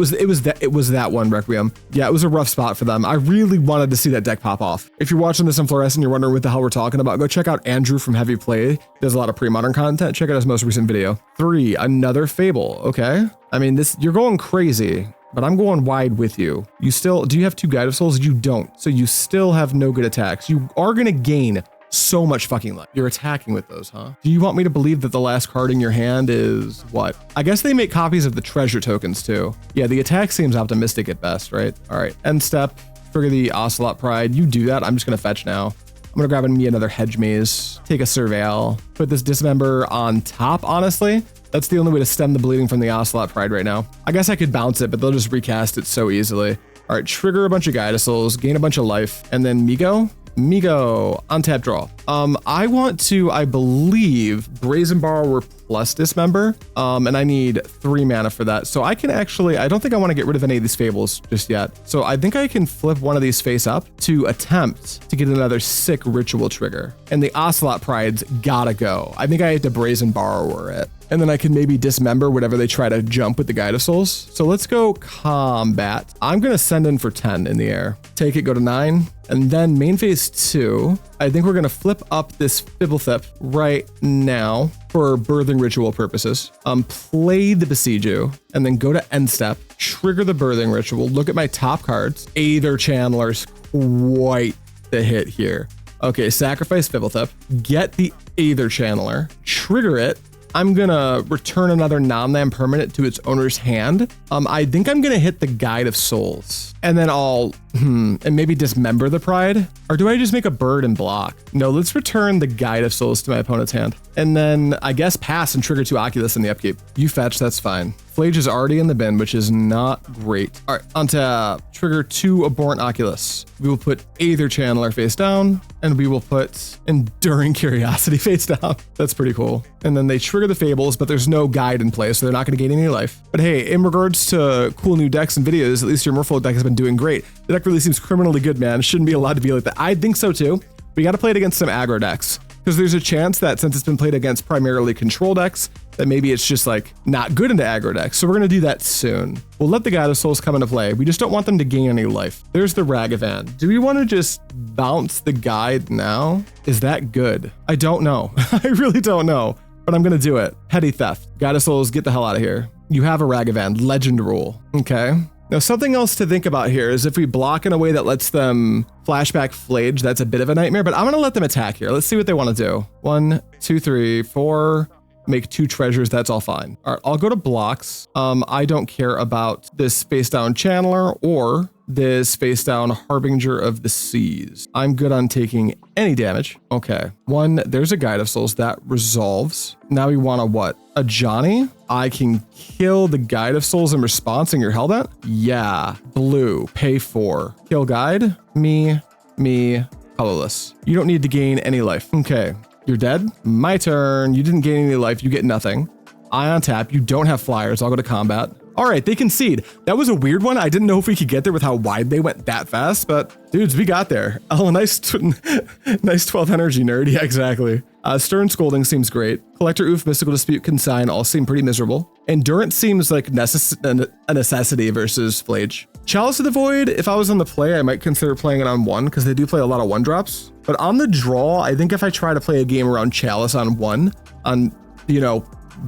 was that one, Requiem. Yeah, it was a rough spot for them. I really wanted to see that deck pop off. If you're watching this in Fluorescent, you're wondering what the hell we're talking about, go check out Andrew from Heavy Play. Does a lot of pre-modern content. Check out his most recent video. 3, another Fable, okay? I mean, you're going crazy, but I'm going wide with you. Do you have 2 Guide of Souls? You don't. So you still have no good attacks. You are gonna gain so much fucking life. You're attacking with those, huh? Do you want me to believe that the last card in your hand is what? I guess they make copies of the treasure tokens too. Yeah, the attack seems optimistic at best, right? All right, end step, trigger the Ocelot Pride. You do that, I'm just gonna fetch now. I'm gonna grab me another Hedge Maze, take a Surveil, put this Dismember on top, honestly. That's the only way to stem the bleeding from the Ocelot Pride right now. I guess I could bounce it, but they'll just recast it so easily. All right, trigger a bunch of Guide of Souls, gain a bunch of life, and then MtGO, untap draw. I want to, I believe, Brazen Borrower plus Dismember, and I need 3 mana for that. So I can actually, I don't think I want to get rid of any of these Fables just yet. So I think I can flip one of these face up to attempt to get another sick ritual trigger. And the Ocelot Pride's gotta go. I think I have to Brazen Borrower it. And then I can maybe Dismember whatever they try to jump with the Guide of Souls. So let's go combat. I'm gonna send in for 10 in the air. Take it, go to 9. And then main phase 2, I think we're gonna flip up this Fblthp right now for Birthing Ritual purposes. Play the Boseiju, and then go to end step, trigger the Birthing Ritual, look at my top cards. Aether Channeler's quite the hit here. Okay, sacrifice Fblthp, get the Aether Channeler, trigger it. I'm gonna return another non-land permanent to its owner's hand. I think I'm gonna hit the Guide of Souls, and then I'll, and maybe Dismember the Pride? Or do I just make a bird and block? No, let's return the Guide of Souls to my opponent's hand. And then I guess pass and trigger 2 Oculus in the upkeep. You fetch, that's fine. Flage is already in the bin, which is not great. All right, untap, trigger 2 Abhorrent Oculus. We will put Aether Channeler face down, and we will put Enduring Curiosity face down. That's pretty cool. And then they trigger the Fables, but there's no guide in place, so they're not gonna gain any life. But hey, in regards to cool new decks and videos, at least your Merfolk deck has been doing great. The deck really seems criminally good, man. Shouldn't be allowed to be like that. I think so too. We gotta play it against some aggro decks, because there's a chance that since it's been played against primarily control decks, that maybe it's just like not good into aggro decks. So we're gonna do that soon. We'll let the Guide of Souls come into play. We just don't want them to gain any life. There's the Ragavan. Do we want to just bounce the Guide now? Is that good? I don't know. I really don't know, but I'm gonna do it. Petty Theft. Guide of Souls, get the hell out of here. You have a Ragavan, Legend Rule, okay? Now, something else to think about here is if we block in a way that lets them flashback Flage, that's a bit of a nightmare, but I'm gonna let them attack here. Let's see what they wanna do. 1, 2, 3, 4, make 2 treasures, that's all fine. All right, I'll go to blocks. I don't care about this face down Channeler or this face down Harbinger of the Seas. I'm good on taking any damage. Okay, 1, there's a Guide of Souls that resolves. Now we want a what? A Johnny? I can kill the Guide of Souls in response and you're held at? Yeah, blue, pay 4. Kill Guide, me, colorless. You don't need to gain any life. Okay, you're dead. My turn. You didn't gain any life, you get nothing. I untap, you don't have flyers, I'll go to combat. All right, they concede. That was a weird one. I didn't know if we could get there with how wide they went that fast, but dudes, we got there. Oh, nice 12 energy, nerd. Yeah, exactly. Stern Scolding seems great. Collector Ouphe, Mystical Dispute, Consign all seem pretty miserable. Endurance seems like a necessity versus Flage. Chalice of the Void, if I was on the play, I might consider playing it on 1 because they do play a lot of 1-drops. But on the draw, I think if I try to play a game around Chalice on 1,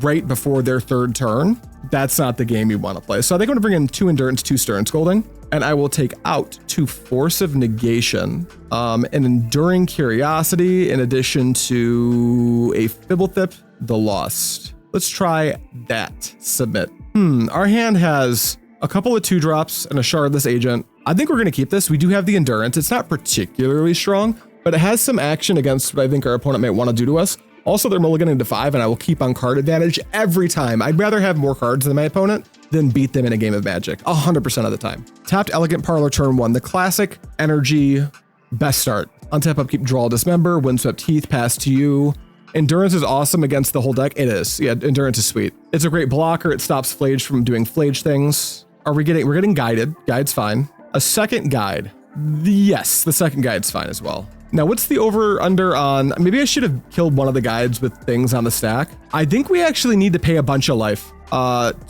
right before their 3rd turn, that's not the game you want to play. So I think I'm going to bring in 2 Endurance, 2 Stern Scolding. and I will take out 2 Force of Negation, an Enduring Curiosity, in addition to a Fblthp, the Lost. Let's try that. Submit. Our hand has a couple of 2-drops and a Shardless Agent. I think we're going to keep this. We do have the Endurance. It's not particularly strong, but it has some action against what I think our opponent might want to do to us. Also, they're mulliganing to 5, and I will keep on card advantage every time. I'd rather have more cards than my opponent than beat them in a game of Magic, 100% of the time. Tapped Elegant Parlor turn 1, the classic energy best start. Untap, upkeep, draw, Dismember, Windswept Heath, pass to you. Endurance is awesome against the whole deck. It is. Yeah, Endurance is sweet. It's a great blocker. It stops Flage from doing Flage things. We're getting guided. Guide's fine. A second guide. Yes, the second guide's fine as well. Now, what's the over under on, maybe I should have killed one of the guides with things on the stack. I think we actually need to pay a bunch of life.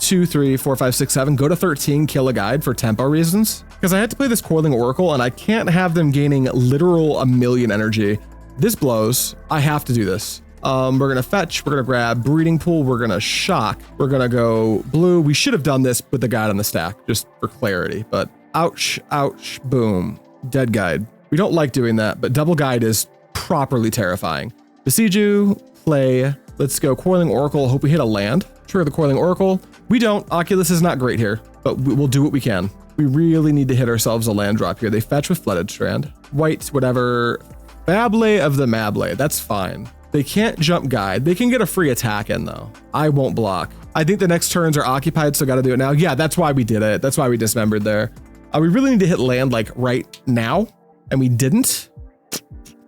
2, 3, 4, 5, 6, 7, go to 13, kill a guide for tempo reasons. Because I had to play this Coiling Oracle and I can't have them gaining literal 1,000,000 energy. This blows. I have to do this. We're gonna fetch, we're gonna grab Breeding Pool, we're gonna shock, we're gonna go blue. We should have done this with the guide on the stack, just for clarity, but ouch, ouch, boom, dead guide. We don't like doing that, but double guide is properly terrifying. Boseiju, play, let's go Coiling Oracle, hope we hit a land. Trigger the Coiling Oracle. We don't, Oculus is not great here, but we'll do what we can. We really need to hit ourselves a land drop here. They fetch with Flooded Strand. White, whatever, Fable of the Mable, that's fine. They can't jump guide. They can get a free attack in though. I won't block. I think the next turns are occupied, so gotta do it now. Yeah, that's why we did it. That's why we dismembered there. We really need to hit land like right now, and we didn't.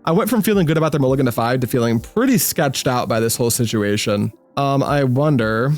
I went from feeling good about their mulligan to 5 to feeling pretty sketched out by this whole situation. I wonder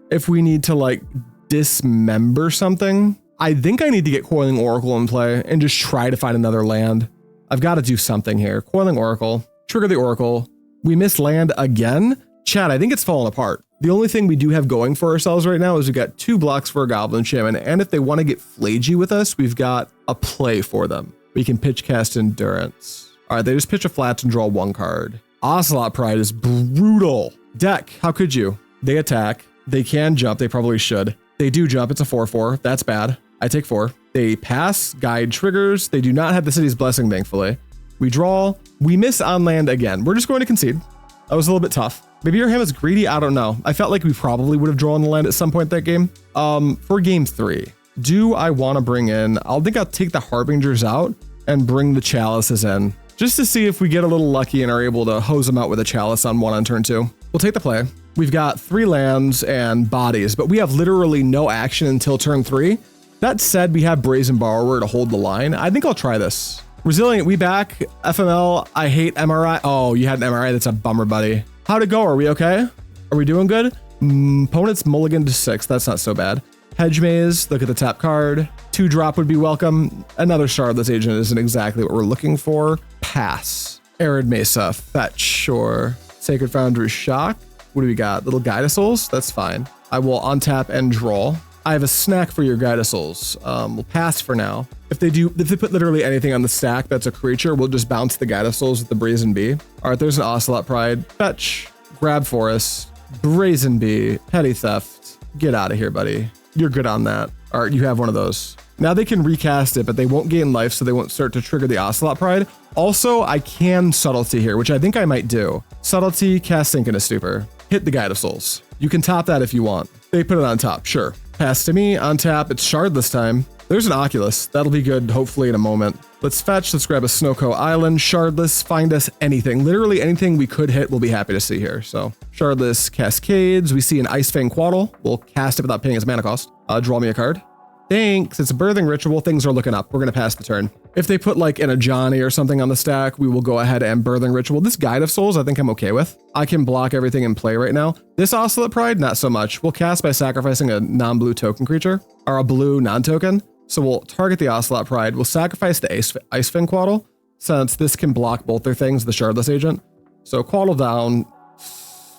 if we need to like dismember something. I think I need to get Coiling Oracle in play and just try to find another land. I've got to do something here. Coiling Oracle. Trigger the Oracle. We miss land again. Chat, I think it's falling apart. The only thing we do have going for ourselves right now is we've got 2 blocks for a Goblin Shaman, and if they want to get Flagey with us, we've got a play for them. We can pitch cast Endurance. All right, they just pitch a flat and draw 1 card. Ocelot Pride is brutal. Deck, how could you? They attack. They can jump. They probably should. They do jump. It's a 4/4. That's bad. I take 4. They pass. Guide triggers. They do not have the City's Blessing, thankfully. We draw. We miss on land again. We're just going to concede. That was a little bit tough. Maybe your hand was greedy. I don't know. I felt like we probably would have drawn the land at some point that game. For game 3, do I want to bring in, I'll take the Harbingers out and bring the Chalices in just to see if we get a little lucky and are able to hose them out with a Chalice on 1 on turn 2. We'll take the play. We've got 3 lands and bodies, but we have literally no action until turn 3. That said, we have Brazen Borrower to hold the line. I think I'll try this. Resilient, we back. FML, I hate MRI. Oh, you had an MRI. That's a bummer, buddy. How'd it go? Are we okay? Are we doing good? Opponent's mulligan to 6. That's not so bad. Hedge Maze, look at the top card. 2-drop would be welcome. Another Shardless Agent isn't exactly what we're looking for. Pass. Arid Mesa, fetch, sure. Sacred Foundry, shock. What do we got? Little Guidasouls? That's fine. I will untap and draw. I have a snack for your Guidasouls. We'll pass for now. If they put literally anything on the stack that's a creature, we'll just bounce the Guidasouls with the Brazen Bee. All right, there's an Ocelot Pride. Fetch, grab Forest, Brazen Bee, Petty Theft. Get out of here, buddy. You're good on that. All right, you have one of those. Now they can recast it, but they won't gain life, so they won't start to trigger the Ocelot Pride. Also, I can Subtlety here, which I think I might do. Subtlety, cast Sink into Stupor. Hit the Guidasouls. You can top that if you want. They put it on top, sure. Pass to me, on tap, it's Shard this time. There's an Oculus. That'll be good, hopefully, in a moment. Let's fetch, let's grab a Snowco Island, Shardless, find us anything. Literally anything we could hit, we'll be happy to see here. So, Shardless, Cascades, we see an Ice-Fang Coatl. We'll cast it without paying its mana cost. Draw me a card. Thanks, it's a Birthing Ritual, things are looking up. We're gonna pass the turn. If they put like an Ajani or something on the stack, we will go ahead and Birthing Ritual. This Guide of Souls, I think I'm okay with. I can block everything in play right now. This Ocelot Pride, not so much. We'll cast by sacrificing a non-blue token creature, or a blue non-token. So we'll target the Ocelot Pride. We'll sacrifice the Ice-Fang Coatl, since this can block both their things, the Shardless Agent. So Coatl down,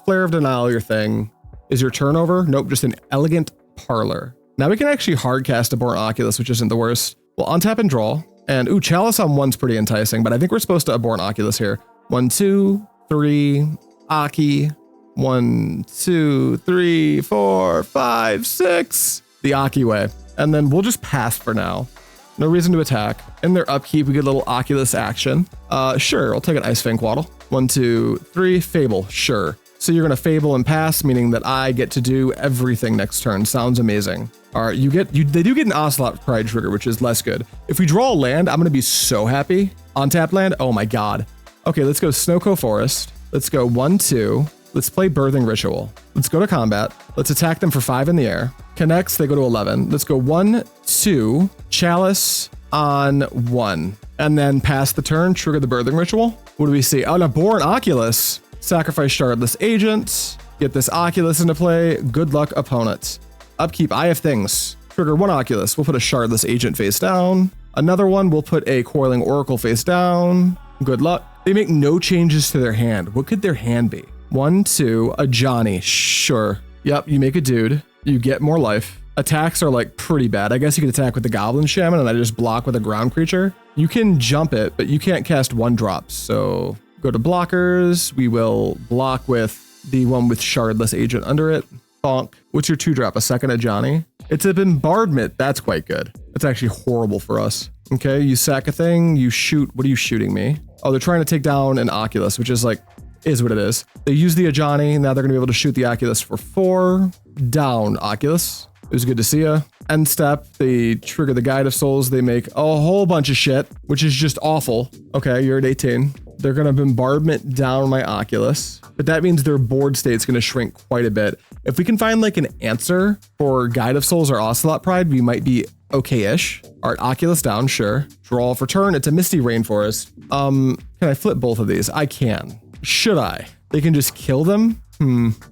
Flare of Denial, your thing. Is your turnover? Nope, just an Elegant Parlor. Now we can actually hard cast Abhorrent Oculus, which isn't the worst. We'll untap and draw. And ooh, Chalice on 1's pretty enticing, but I think we're supposed to Abhorrent Oculus here. 1, 2, 3, Aki. 1, 2, 3, 4, 5, 6. The Aki way. And then we'll just pass for now. No reason to attack. In their upkeep, we get a little Oculus action. Sure, I'll take an Ice-Fang Coatl. 1, 2, 3, Fable, sure. So you're gonna Fable and pass, meaning that I get to do everything next turn. Sounds amazing. All right, they do get an Ocelot Pride trigger, which is less good. If we draw a land, I'm gonna be so happy. Untap land, oh my God. Okay, let's go Snowco Forest. Let's go 1, 2. Let's play Birthing Ritual. Let's go to combat. Let's attack them for 5 in the air. Connects, they go to 11. Let's go 1, 2, Chalice on 1. And then pass the turn, trigger the Birthing Ritual. What do we see? Oh, an Abhorrent Oculus. Sacrifice Shardless Agent. Get this Oculus into play. Good luck, opponent. Upkeep, I have things. Trigger 1 Oculus. We'll put a Shardless Agent face down. Another one, we'll put a Coiling Oracle face down. Good luck. They make no changes to their hand. What could their hand be? 1, 2, a Johnny, sure. Yep, you make a dude, you get more life. Attacks are like pretty bad. I guess you could attack with the Goblin Shaman and I just block with a ground creature. You can jump it, but you can't cast 1-drops. So go to blockers. We will block with the one with Shardless Agent under it. Bonk. What's your 2-drop? A second a Johnny? It's a bombardment. That's quite good. That's actually horrible for us. Okay, you sack a thing, you shoot. What are you shooting me? Oh, they're trying to take down an Oculus, which is like, is what it is. They use the Ajani. Now they're gonna be able to shoot the Oculus for 4. Down, Oculus. It was good to see ya. End step, they trigger the Guide of Souls. They make a whole bunch of shit, which is just awful. Okay, you're at 18. They're gonna bombardment down my Oculus, but that means their board state's gonna shrink quite a bit. If we can find like an answer for Guide of Souls or Ocelot Pride, we might be okay-ish. All right, Oculus down, sure. Draw for turn, it's a Misty Rainforest. Can I flip both of these? I can. Should I? They can just kill them?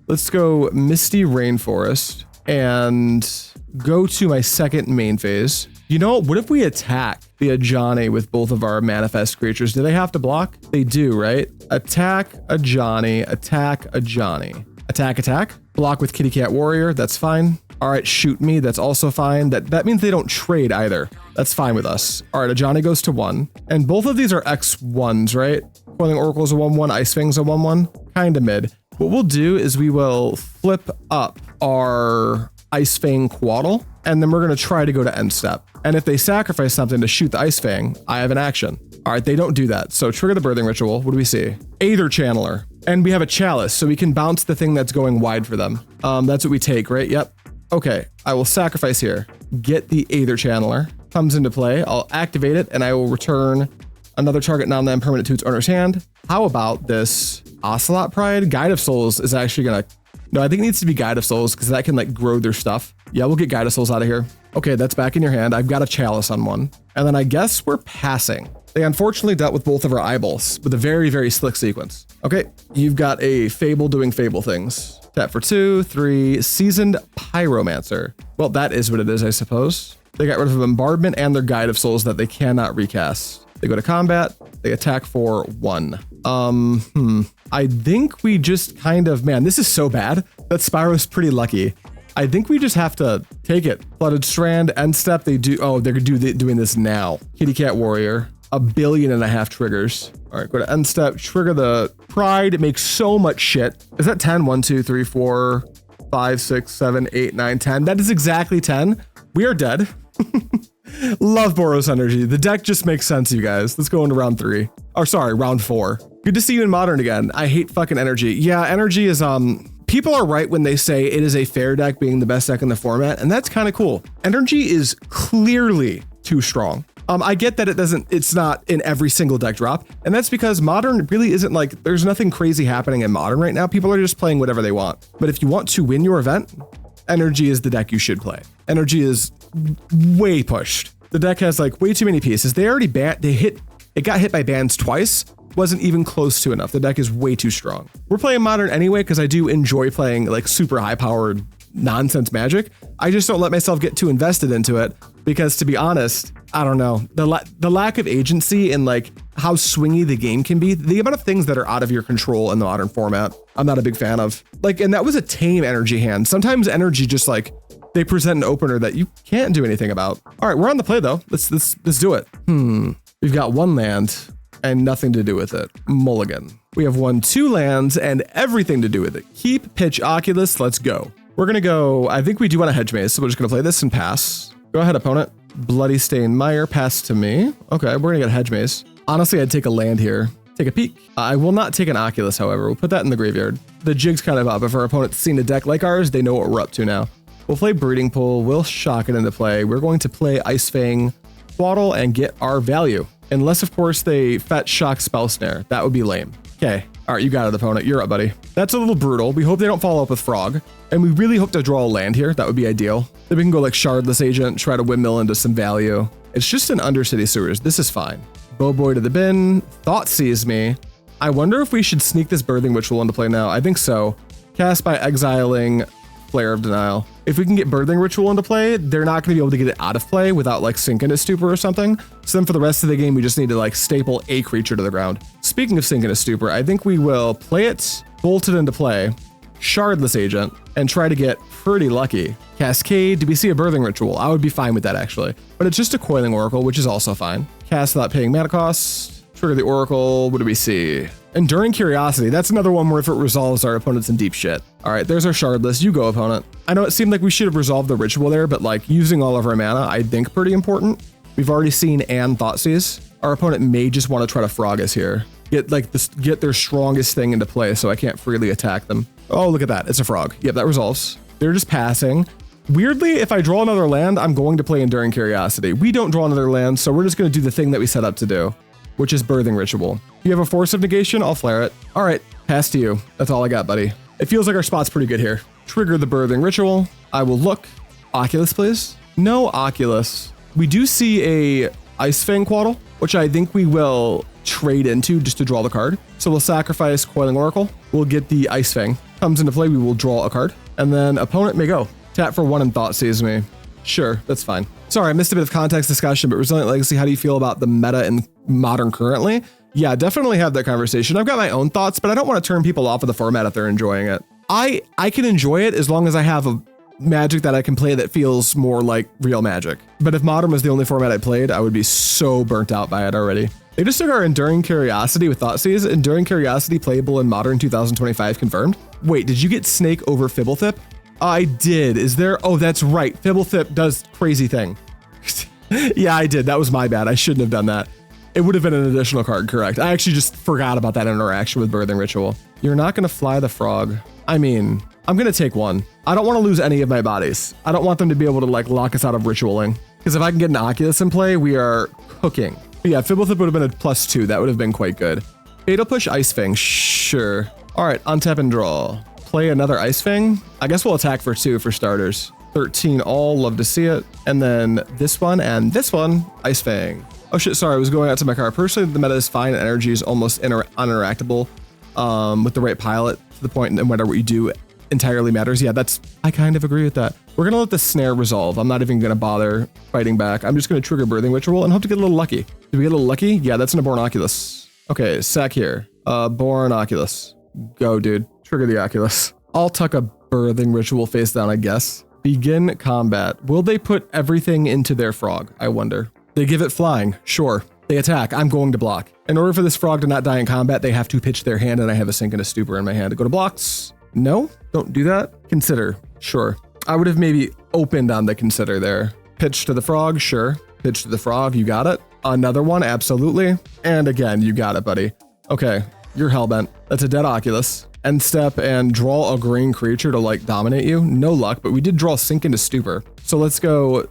Let's go Misty Rainforest and go to my second main phase. You know, what if we attack the Ajani with both of our manifest creatures? Do they have to block? They do, right? Attack Ajani, attack Ajani. Attack, attack. Block with Kitty Cat Warrior, that's fine. All right, shoot me, that's also fine. That means they don't trade either. That's fine with us. All right, Ajani goes to 1. And both of these are X1s, right? Coiling Oracle is a 1/1, Ice-Fang's a 1/1, kind of mid. What we'll do is we will flip up our Ice-Fang Coatl, and then we're gonna try to go to end step. And if they sacrifice something to shoot the Ice-Fang, I have an action. All right, they don't do that. So trigger the Birthing Ritual. What do we see? Aether Channeler. And we have a Chalice, so we can bounce the thing that's going wide for them. That's what we take, right? Yep. Okay, I will sacrifice here. Get the Aether Channeler. Comes into play. I'll activate it, and I will return another target non-land permanent to its owner's hand. How about this Ocelot Pride? Guide of Souls is actually gonna... No, I think it needs to be Guide of Souls because that can like grow their stuff. Yeah, we'll get Guide of Souls out of here. Okay, that's back in your hand. I've got a Chalice on 1. And then I guess we're passing. They unfortunately dealt with both of our eyeballs with a very, very slick sequence. Okay, you've got a Fable doing Fable things. Tap for 2, 3, Seasoned Pyromancer. Well, that is what it is, I suppose. They got rid of a bombardment and their Guide of Souls that they cannot recast. They go to combat, they attack for 1. I think we just kind of, man, this is so bad. That Spyro's pretty lucky. I think we just have to take it. Flooded Strand, end step, they do, oh, they're doing this now. Kitty Cat Warrior, 1.5 billion triggers. All right, go to end step, trigger the Pride, it makes so much shit. Is that 10? 1, 2, 3, 4, 5, 6, 7, 8, 9, 10. That is exactly 10. We are dead. Love Boros energy. The deck just makes sense, you guys. Let's go into round 3. Or sorry, round 4. Good to see you in Modern again. I hate fucking energy. Yeah, energy is, people are right when they say it is a fair deck being the best deck in the format, and that's kind of cool. Energy is clearly too strong. I get that it's not in every single deck drop, and that's because Modern really isn't like, there's nothing crazy happening in Modern right now. People are just playing whatever they want. But if you want to win your event, Energy is the deck you should play. Energy is way pushed. The deck has like way too many pieces. They already it got hit by bans twice. Wasn't even close to enough. The deck is way too strong. We're playing Modern anyway because I do enjoy playing like super high powered nonsense Magic. I just don't let myself get too invested into it because, to be honest, I don't know, the lack of agency and like how swingy the game can be, the amount of things that are out of your control in the Modern format, I'm not a big fan of. Like, and that was a tame Energy hand. Sometimes Energy just like, they present an opener that you can't do anything about. All right, we're on the play though. Let's do it. We've got 1 land and nothing to do with it. Mulligan. We have 2 lands and everything to do with it. Keep, pitch, Oculus, let's go. We're gonna go, I think we do want a Hedge Maze, so we're just gonna play this and pass. Go ahead, opponent. Bloody Stain Mire, pass to me. Okay, we're gonna get Hedge Maze. Honestly, I'd take a land here. Take a peek. I will not take an Oculus, however. We'll put that in the graveyard. The jig's kind of up. If our opponent's seen a deck like ours, they know what we're up to now. We'll play Breeding Pool. We'll shock it into play. We're going to play Ice-Fang Coatl and get our value. Unless, of course, they fetch Shock Spell Snare. That would be lame. Okay. All right, you got it, opponent. You're up, buddy. That's a little brutal. We hope they don't follow up with Frog. And we really hope to draw a land here. That would be ideal. Then we can go like Shardless Agent, try to windmill into some value. It's just an Undercity Sewers. This is fine. Boy to the bin. Thought Sees Me. I wonder if we should sneak this Birthing Ritual into play now. I think so. Cast by exiling Flare of Denial. If we can get Birthing Ritual into play, they're not going to be able to get it out of play without like sinking into Stupor or something. So then for the rest of the game, we just need to like staple a creature to the ground. Speaking of sinking into Stupor, I think we will play it, bolt it into play, Shardless Agent, and try to get pretty lucky. Cascade, do we see a Birthing Ritual? I would be fine with that actually, but it's just a Coiling Oracle, which is also fine. Cast without paying mana cost, trigger the Oracle, what do we see? Enduring Curiosity, that's another one where if it resolves, our opponent's in deep shit. All right, there's our Shardless, you go opponent. I know it seemed like we should have resolved the ritual there, but like using all of our mana, I think pretty important. We've already seen and Thoughtseize. Our opponent may just want to try to frog us here. Get their strongest thing into play so I can't freely attack them. Oh, look at that, it's a frog. Yep, that resolves. They're just passing. Weirdly, if I draw another land, I'm going to play Enduring Curiosity. We don't draw another land, so we're just going to do the thing that we set up to do, which is Birthing Ritual. You have a Force of Negation, I'll flare it. All right, pass to you. That's all I got, buddy. It feels like our spot's pretty good here. Trigger the Birthing Ritual. I will look. Oculus, please. No Oculus. We do see a Ice-Fang Coatl, which I think we will trade into just to draw the card. So we'll sacrifice Coiling Oracle. We'll get the Ice-Fang. Comes into play, we will draw a card. And then opponent may go. Tap for 1 and Thoughtseize Me. Sure, that's fine. Sorry, I missed a bit of context discussion, but Resilient Legacy, how do you feel about the meta in Modern currently? Yeah, definitely have that conversation. I've got my own thoughts, but I don't want to turn people off of the format if they're enjoying it. I can enjoy it as long as I have a Magic that I can play that feels more like real Magic. But if Modern was the only format I played, I would be so burnt out by it already. They just took our Enduring Curiosity with Thoughtseize. Enduring Curiosity playable in Modern 2025 confirmed. Wait, did you get Snake over Fblthp? I did. Is there? Oh, that's right. Fblthp does crazy thing. Yeah, I did. That was my bad. I shouldn't have done that. It would have been an additional card, correct. I actually just forgot about that interaction with Birthing Ritual. You're not going to fly the frog. I mean, I'm going to take one. I don't want to lose any of my bodies. I don't want them to be able to like lock us out of ritualing. Because if I can get an Oculus in play, we are cooking. But yeah, Fblthp would have been a +2. That would have been quite good. Fatal Push Ice-Fang. Sure. All right, untap and draw. Play another Ice-Fang. I guess we'll attack for 2 for starters. 13 all, love to see it. And then this one and this one, Ice-Fang. Oh shit, sorry, I was going out to my car. Personally, the meta is fine. Energy is almost uninteractable with the right pilot to the point, and whatever you do entirely matters. Yeah, I kind of agree with that. We're gonna let the snare resolve. I'm not even gonna bother fighting back. I'm just gonna trigger Birthing Ritual and hope to get a little lucky. Did we get a little lucky? Yeah, that's an Abhorrent Oculus. Okay, sack here. Abhorrent Oculus. Go, dude. Trigger the Oculus. I'll tuck a Birthing Ritual face down, I guess. Begin combat. Will they put everything into their frog? I wonder. They give it flying. Sure. They attack. I'm going to block. In order for this frog to not die in combat, they have to pitch their hand, and I have a Sink and a Stupor in my hand. To go to blocks. No, don't do that. Consider. Sure. I would have maybe opened on the consider there. Pitch to the frog. Sure. Pitch to the frog. You got it. Another one. Absolutely. And again, you got it, buddy. Okay. You're hellbent. That's a dead Oculus. End step and draw a green creature to like dominate you. No luck, but we did draw Sink into Stupor. So let's go.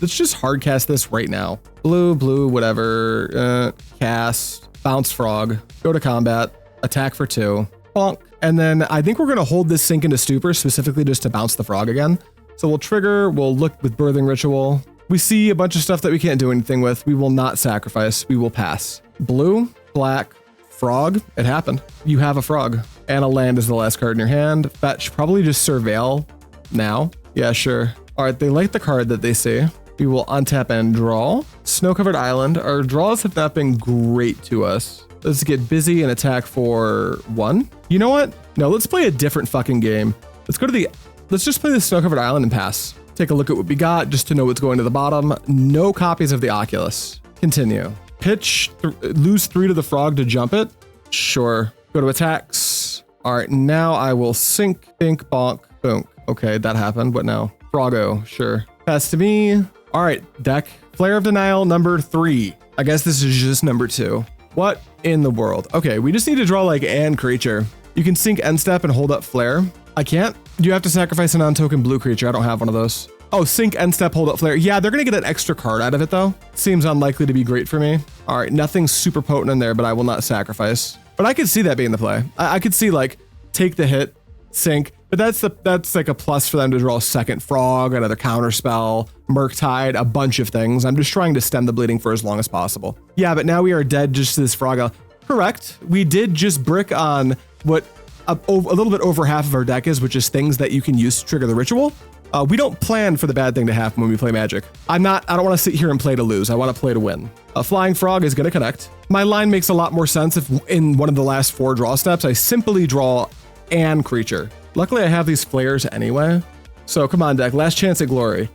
Let's just hard cast this right now. Blue, whatever. Cast. Bounce frog. Go to combat. Attack for 2. Bonk. And then I think we're going to hold this Sink into Stupor specifically just to bounce the frog again. So we'll trigger. We'll look with Birthing Ritual. We see a bunch of stuff that we can't do anything with. We will not sacrifice. We will pass. Blue, black, frog. It happened. You have a frog. And a land is the last card in your hand. Fetch. Probably just Surveil now. Yeah, sure. All right. They like the card that they see. We will untap and draw. Snow-covered island. Our draws have not been great to us. Let's get busy and attack for 1. You know what? No, let's play a different fucking game. Let's just play the snow-covered island and pass. Take a look at what we got just to know what's going to the bottom. No copies of the Oculus. Continue. Pitch, lose 3 to the frog to jump it. Sure. Go to attacks. All right, now I will sink, think, bonk, boom. Okay, that happened. What now? Froggo, sure. Pass to me. All right, deck. Flare of Denial number 3. I guess this is just number 2. What in the world? Okay, we just need to draw like an creature. You can sink end step and hold up flare. I can't. You have to sacrifice a non-token blue creature. I don't have one of those. Oh, sink end step, hold up flare. Yeah, they're gonna get an extra card out of it though. Seems unlikely to be great for me. All right, nothing super potent in there, but I will not sacrifice. But I could see that being the play. I could see like take the hit, sink. But that's like a plus for them to draw a second frog, another counter spell, Murktide, a bunch of things. I'm just trying to stem the bleeding for as long as possible. Yeah, but now we are dead just to this frog. Correct. We did just brick on what a little bit over half of our deck is, which is things that you can use to trigger the ritual. We don't plan for the bad thing to happen when we play Magic. I don't want to sit here and play to lose. I want to play to win. A flying frog is going to connect. My line makes a lot more sense if in one of the last 4 draw steps, I simply draw an creature. Luckily, I have these flares anyway. So come on, deck. Last chance at glory.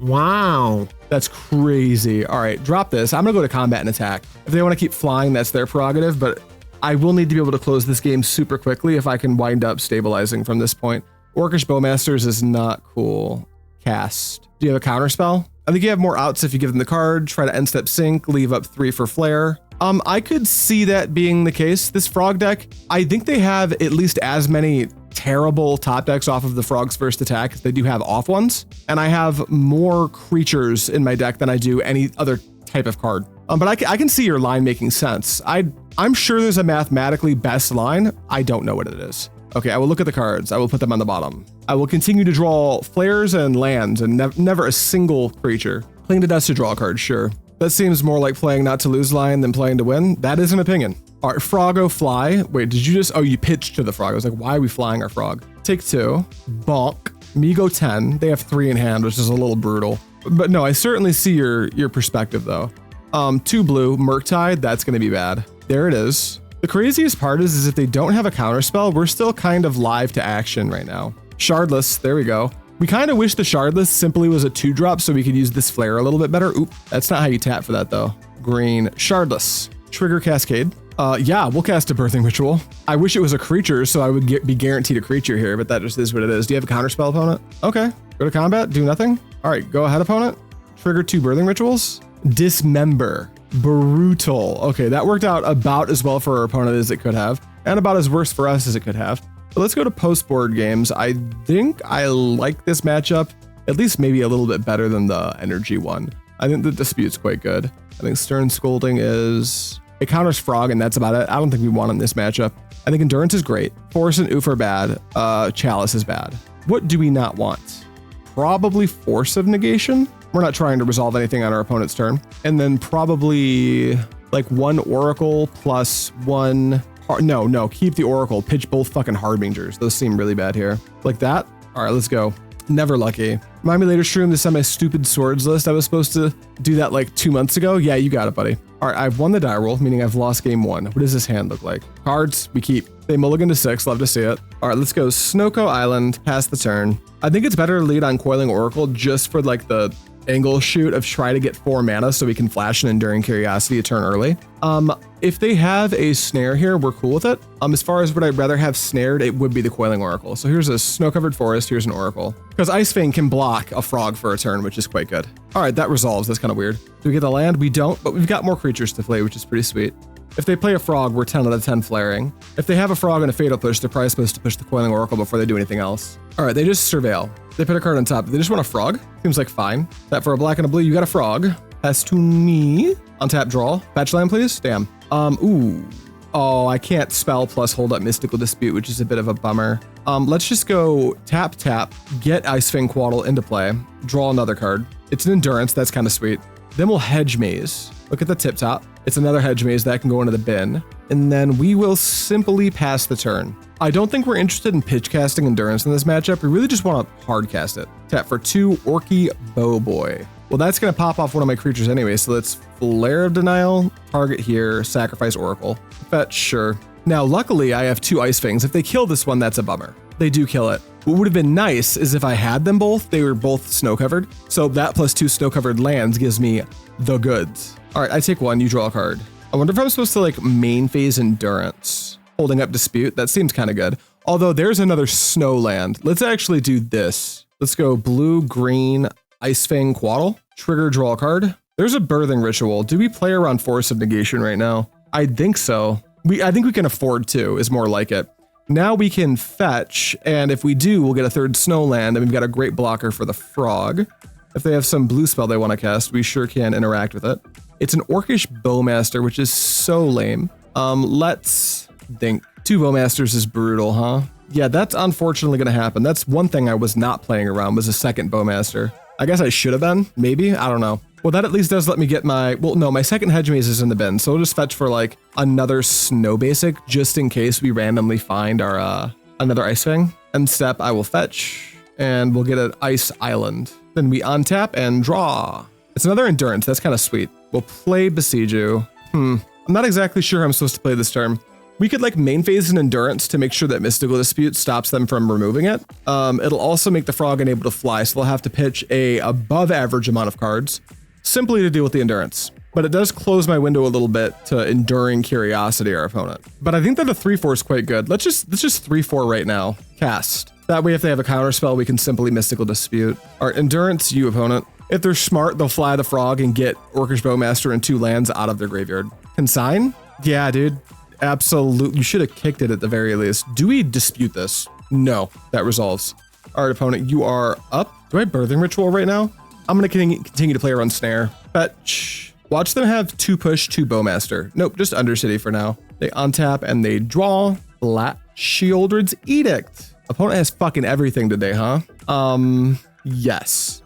Wow. That's crazy. All right, drop this. I'm going to go to combat and attack. If they want to keep flying, that's their prerogative, but I will need to be able to close this game super quickly if I can wind up stabilizing from this point. Orcish Bowmasters is not cool. Cast. Do you have a counter spell? I think you have more outs if you give them the card. Try to end step sink, leave up 3 for flare. I could see that being the case. This frog deck, I think they have at least as many terrible top decks off of the frog's first attack as they do have off ones. And I have more creatures in my deck than I do any other type of card. But I can see your line making sense. I'm sure there's a mathematically best line. I don't know what it is. Okay, I will look at the cards. I will put them on the bottom. I will continue to draw flares and lands and never a single creature. Playing to dust to draw a card, sure. That seems more like playing not to lose line than playing to win. That is an opinion. All right, Froggo fly. Wait, did you just, oh, you pitched to the frog. I was like, why are we flying our frog? Take 2, bonk, me go 10. They have 3 in hand, which is a little brutal. But no, I certainly see your perspective though. 2 blue, Murktide, that's gonna be bad. There it is. The craziest part is if they don't have a counterspell, we're still kind of live to action right now. Shardless, there we go. We kind of wish the Shardless simply was a 2-drop so we could use this flare a little bit better. Oop, that's not how you tap for that though. Green, Shardless. Trigger Cascade. Yeah, we'll cast a Birthing Ritual. I wish it was a creature so I would be guaranteed a creature here, but that just is what it is. Do you have a counterspell, opponent? Okay, go to combat, do nothing. All right, go ahead, opponent. Trigger 2 Birthing Rituals. Dismember. Brutal. Okay, that worked out about as well for our opponent as it could have, and about as worse for us as it could have. But let's go to post-board games. I think I like this matchup, at least maybe a little bit better than the energy one. I think the Dispute's quite good. I think Stern Scolding is... It counters Frog, and that's about it. I don't think we want in this matchup. I think Endurance is great. Force and Ouphe are bad. Chalice is bad. What do we not want? Probably Force of Negation. We're not trying to resolve anything on our opponent's turn. And then probably like 1 Oracle plus 1... No, keep the Oracle. Pitch both fucking Harbingers. Those seem really bad here. Like that? All right, let's go. Never lucky. Remind me later, Shroom, to send my stupid swords list. I was supposed to do that like 2 months ago. Yeah, you got it, buddy. All right, I've won the die roll, meaning I've lost game 1. What does this hand look like? Cards, we keep. They mulligan to 6, love to see it. All right, let's go Snoko Island, pass the turn. I think it's better to lead on Coiling Oracle just for like the angle shoot of try to get 4 mana so we can flash an Enduring Curiosity a turn early. If they have a snare here, we're cool with it. As far as what I'd rather have snared, it would be the Coiling Oracle. So here's a snow-covered forest, here's an Oracle. Because Ice-Fang can block a frog for a turn, which is quite good. All right, that resolves. That's kind of weird. Do we get the land? We don't, but we've got more creatures to play, which is pretty sweet. If they play a frog, we're 10 out of 10 flaring. If they have a frog and a fatal push, they're probably supposed to push the Coiling Oracle before they do anything else. All right, they just surveil. They put a card on top. They just want a frog. Seems like fine. That for a black and a blue, you got a frog. Pass to me. Untap draw. Fetch land, please. Damn. Ooh. Oh, I can't spell plus hold up Mystical Dispute, which is a bit of a bummer. Let's just go tap, get Ice-Fang Coatl into play, draw another card. It's an Endurance. That's kind of sweet. Then we'll Hedge Maze. Look at the tip top. It's another Hedge Maze that can go into the bin. And then we will simply pass the turn. I don't think we're interested in pitch casting Endurance in this matchup. We really just want to hard cast it. Tap for 2 Orky Bowboy. Well, that's going to pop off one of my creatures anyway, so let's Flare of Denial, target here, sacrifice Oracle. Fetch, sure. Now, luckily, I have 2 Ice-Fangs. If they kill this one, that's a bummer. They do kill it. What would have been nice is if I had them both, they were both snow-covered. So that plus 2 snow-covered lands gives me the goods. All right, I take 1, you draw a card. I wonder if I'm supposed to like main phase Endurance. Holding up Dispute, that seems kind of good. Although there's another snow land. Let's actually do this. Let's go blue, green, Ice-Fang Coatl. Trigger, draw a card. There's a Birthing Ritual. Do we play around Force of Negation right now? I think so. I think we can afford to, is more like it. Now we can fetch, and if we do, we'll get a third Snowland, and we've got a great blocker for the Frog. If they have some blue spell they want to cast, we sure can interact with it. It's an Orcish Bowmaster, which is so lame. Let's think. 2 Bowmasters is brutal, huh? Yeah, that's unfortunately going to happen. That's one thing I was not playing around, was a second Bowmaster. I guess I should have been, maybe? I don't know. Well, that at least does let me get my, well, no, my second Hedge Maze is in the bin, so we'll just fetch for like another Snow Basic, just in case we randomly find our, another Ice-Fang. End step, I will fetch, and we'll get an Ice Island. Then we untap and draw. It's another Endurance, that's kind of sweet. We'll play Boseiju. I'm not exactly sure how I'm supposed to play this turn. We could like main phase an Endurance to make sure that Mystical Dispute stops them from removing it. It'll also make the Frog unable to fly, so they'll have to pitch a above average amount of cards simply to deal with the Endurance. But it does close my window a little bit to Enduring Curiosity our opponent. But I think that a 3/4 is quite good. Let's just 3/4 right now. Cast. That way if they have a counter spell, we can simply Mystical Dispute. All right, Endurance, you opponent. If they're smart, they'll fly the Frog and get Orcish Bowmaster and 2 lands out of their graveyard. Consign? Yeah, dude. Absolutely. You should have kicked it at the very least. Do we dispute this? No, that resolves. All right, opponent, you are up. Do I have Birthing Ritual right now? I'm going to continue to play around Snare. Fetch. Watch them have 2 push, 2 Bowmaster. Nope, just Undercity for now. They untap and they draw. Flat Sheoldred's Edict. Opponent has fucking everything today, huh? Yes.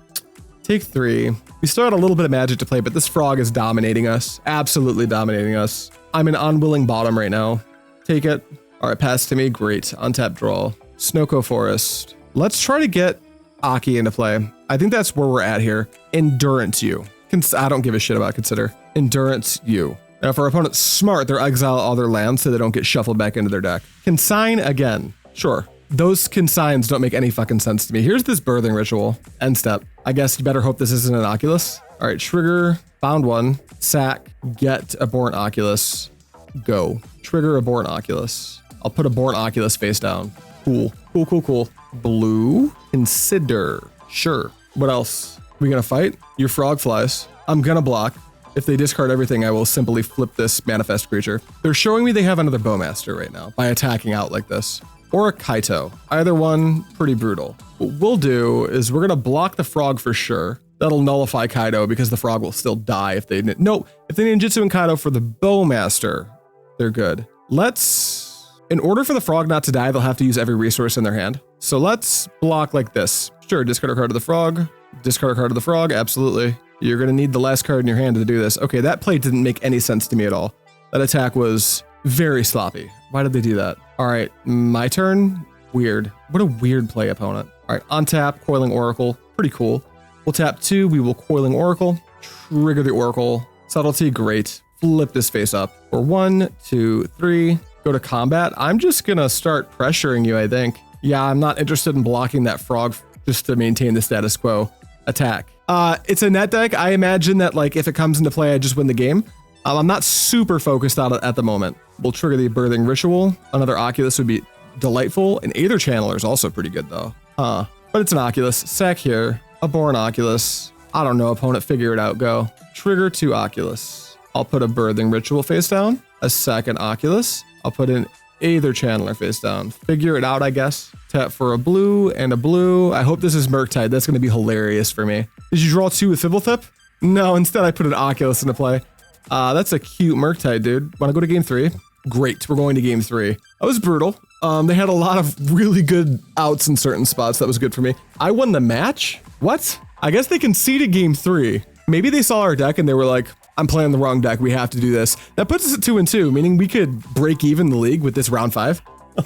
Take 3. We still had a little bit of magic to play, but this Frog is dominating us. Absolutely dominating us. I'm an unwilling bottom right now. Take it. All right, pass to me. Great. Untap, draw. Snowco Forest. Let's try to get Aki into play. I think that's where we're at here. Endurance you. I don't give a shit about consider. Endurance you. Now, if our opponent's smart, they'll exile all their lands so they don't get shuffled back into their deck. Consign again. Sure. Those consigns don't make any fucking sense to me. Here's this Birthing Ritual. End step. I guess you better hope this isn't an Oculus. All right, trigger. Found one. Sack. Get Abhorrent Oculus. Go. Trigger Abhorrent Oculus. I'll put Abhorrent Oculus face down. Cool. Cool, cool, cool. Blue. Consider. Sure. What else? We gonna fight? Your Frog flies. I'm gonna block. If they discard everything, I will simply flip this manifest creature. They're showing me they have another Bowmaster right now by attacking out like this. Or a Kaito. Either one, pretty brutal. What we'll do is we're gonna block the Frog for sure. That'll nullify Kaito because the Frog will still die if they... No, if they ninjutsu and Kaito for the Bowmaster, they're good. Let's... In order for the Frog not to die, they'll have to use every resource in their hand. So let's block like this. Sure, discard a card of the Frog. Discard a card of the Frog, absolutely. You're gonna need the last card in your hand to do this. Okay, that play didn't make any sense to me at all. That attack was very sloppy. Why did they do that? All right, my turn. Weird. What a weird play, opponent. All right, untap, Coiling Oracle. Pretty cool. We'll tap 2, we will Coiling Oracle. Trigger the Oracle. Subtlety, great. Flip this face up. For 1, 2, 3. Go to combat. I'm just gonna start pressuring you, I think. Yeah, I'm not interested in blocking that Frog just to maintain the status quo. Attack. It's a net deck. I imagine that like if it comes into play, I just win the game. I'm not super focused on it at the moment. We'll trigger the Birthing Ritual. Another Oculus would be delightful. An Aether Channeler is also pretty good though. But it's an Oculus. Sack here. Abhorrent Oculus. I don't know, opponent, figure it out, go. Trigger 2 Oculus. I'll put a Birthing Ritual face down. A second Oculus. I'll put an Aether Channeler face down. Figure it out, I guess. Tap for a blue and a blue. I hope this is Murktide. That's going to be hilarious for me. Did you draw 2 with Fblthp? No, instead I put an Oculus into play. That's a cute Murktide, dude. Want to go to game 3? Great, we're going to game 3. That was brutal. They had a lot of really good outs in certain spots. That was good for me. I won the match? What? I guess they conceded game 3. Maybe they saw our deck and they were like, I'm playing the wrong deck. We have to do this. That puts us at 2-2, meaning we could break even the league with this round 5.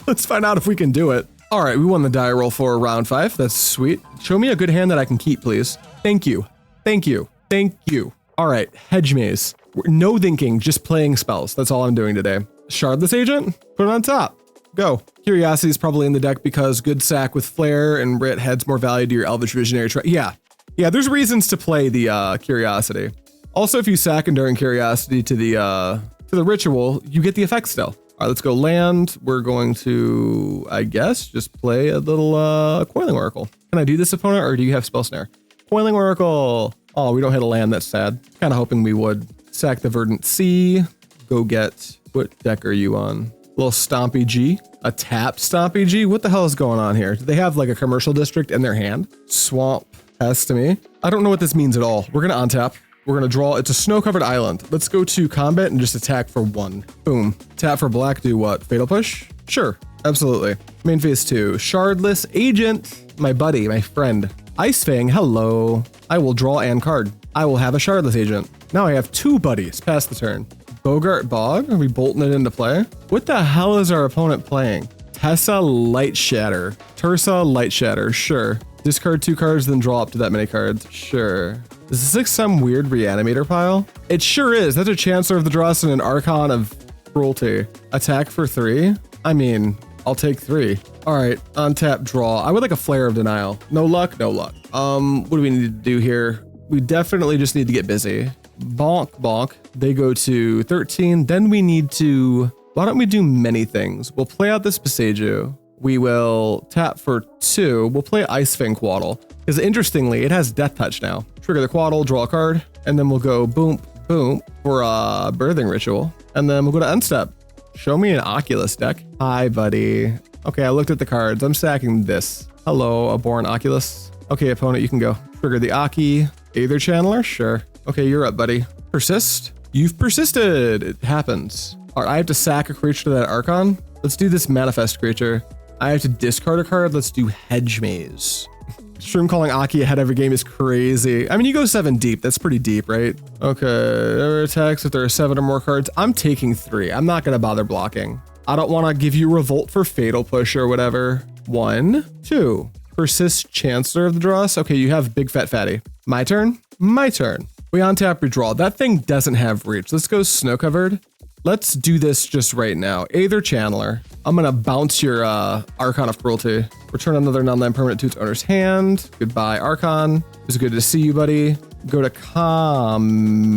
Let's find out if we can do it. All right, we won the die roll for round 5. That's sweet. Show me a good hand that I can keep, please. Thank you. Thank you. Thank you. All right, Hedge Maze. No thinking, just playing spells. That's all I'm doing today. Shardless Agent, put it on top. Go. Curiosity is probably in the deck because good sack with Flare and Writ adds more value to your Elvish Visionary. Yeah, there's reasons to play the Curiosity. Also, if you sack Enduring Curiosity to the Ritual, you get the effect still. All right, let's go land. We're going to, I guess, just play a little Coiling Oracle. Can I do this, opponent, or do you have Spell Snare? Coiling Oracle. Oh, we don't hit a land. That's sad. Kind of hoping we would. Sack the Verdant Sea. Go get, what deck are you on? Little Stompy G. A tapped Stompy G? What the hell is going on here? Do they have like a commercial district in their hand? Swamp Pest to me. I don't know what this means at all. We're gonna untap. We're gonna draw. It's a snow-covered island. Let's go to combat and just attack for 1. Boom. Tap for black, do what? Fatal Push? Sure, absolutely. Main phase 2. Shardless Agent. My buddy, my friend. Ice-Fang, hello. I will draw and card. I will have a Shardless Agent. Now I have 2 buddies. Pass the turn. Bogart Bog? Are we bolting it into play? What the hell is our opponent playing? Tessa Light Shatter. Tursa Light Shatter, sure. Discard 2 cards, then draw up to that many cards. Sure. Is this like some weird reanimator pile? It sure is. That's a Chancellor of the Dross and an Archon of Cruelty. Attack for 3? I mean, I'll take 3. All right, untap, draw. I would like a Flare of Denial. No luck, no luck. What do we need to do here? We definitely just need to get busy. Bonk, bonk. They go to 13. Then we need to, why don't we do many things? We'll play out this Boseiju. We will tap for 2. We'll play Ice-Fang Coatl. Because interestingly, it has Death Touch now. Trigger the Coatl, draw a card, and then we'll go boom, boom for a Birthing Ritual. And then we'll go to end step. Show me an Oculus deck. Hi, buddy. Okay, I looked at the cards. I'm stacking this. Hello, Abhorrent Oculus. Okay, opponent, you can go. Trigger the Aki. Aether Channeler? Sure. Okay, you're up, buddy. Persist? You've persisted. It happens. All right, I have to sack a creature to that Archon. Let's do this Manifest creature. I have to discard a card. Let's do Hedge Maze. Shroom calling Aki ahead every game is crazy. I mean, you go 7 deep. That's pretty deep, right? Okay, ever attacks if there are 7 or more cards. I'm taking 3. I'm not going to bother blocking. I don't want to give you Revolt for Fatal Push or whatever. 1, 2. Persist Chancellor of the Dross. Okay, you have Big Fat Fatty. My turn? My turn. We untap, redraw. That thing doesn't have reach. Let's go Snow Covered. Let's do this just right now. Aether Channeler. I'm gonna bounce your Archon of Cruelty. Return another non-land permanent to its owner's hand. Goodbye, Archon. It was good to see you, buddy. Go to combat.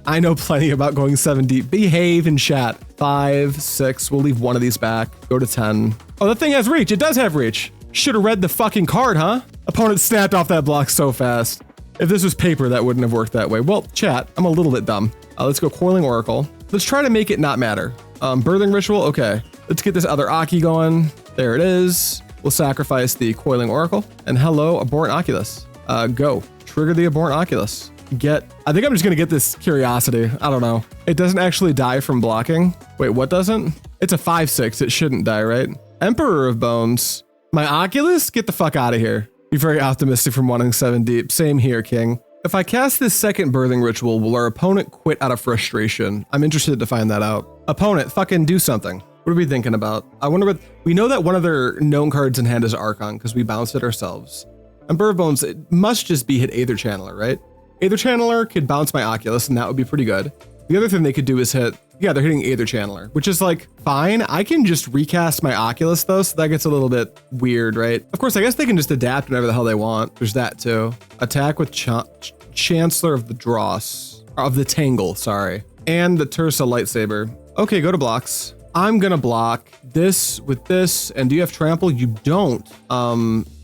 I know plenty about going 7 deep. Behave in chat. 5, 6. We'll leave one of these back. Go to 10. Oh, that thing has reach. It does have reach. Should have read the fucking card, huh? Opponent snapped off that block so fast. If this was paper, that wouldn't have worked that way. Well, chat, I'm a little bit dumb. Let's go Coiling Oracle. Let's try to make it not matter. Birthing Ritual, okay. Let's get this other Aki going. There it is. We'll sacrifice the Coiling Oracle. And hello, Abhorrent Oculus. Go. Trigger the Abhorrent Oculus. I think I'm just gonna get this Curiosity. I don't know. It doesn't actually die from blocking. Wait, what doesn't? It's a 5/6. It shouldn't die, right? Emperor of Bones. My Oculus? Get the fuck out of here. Be very optimistic from wanting 7 deep. Same here, King. If I cast this second Birthing Ritual, will our opponent quit out of frustration? I'm interested to find that out. Opponent, fucking do something. What are we thinking about? I wonder what, we know that one of their known cards in hand is Archon because we bounced it ourselves. Emperor of Bones, it must just be hit Aether Channeler, right? Aether Channeler could bounce my Oculus and that would be pretty good. The other thing they could do is hit, yeah, they're hitting Aether Channeler, which is like, fine. I can just recast my Oculus though, so that gets a little bit weird, right? Of course, I guess they can just adapt whenever the hell they want. There's that too. Attack with Chancellor of the Dross, of the Tangle, sorry. And the Tursa Lightsaber. Okay, go to blocks. I'm gonna block this with this, and do you have trample? You don't.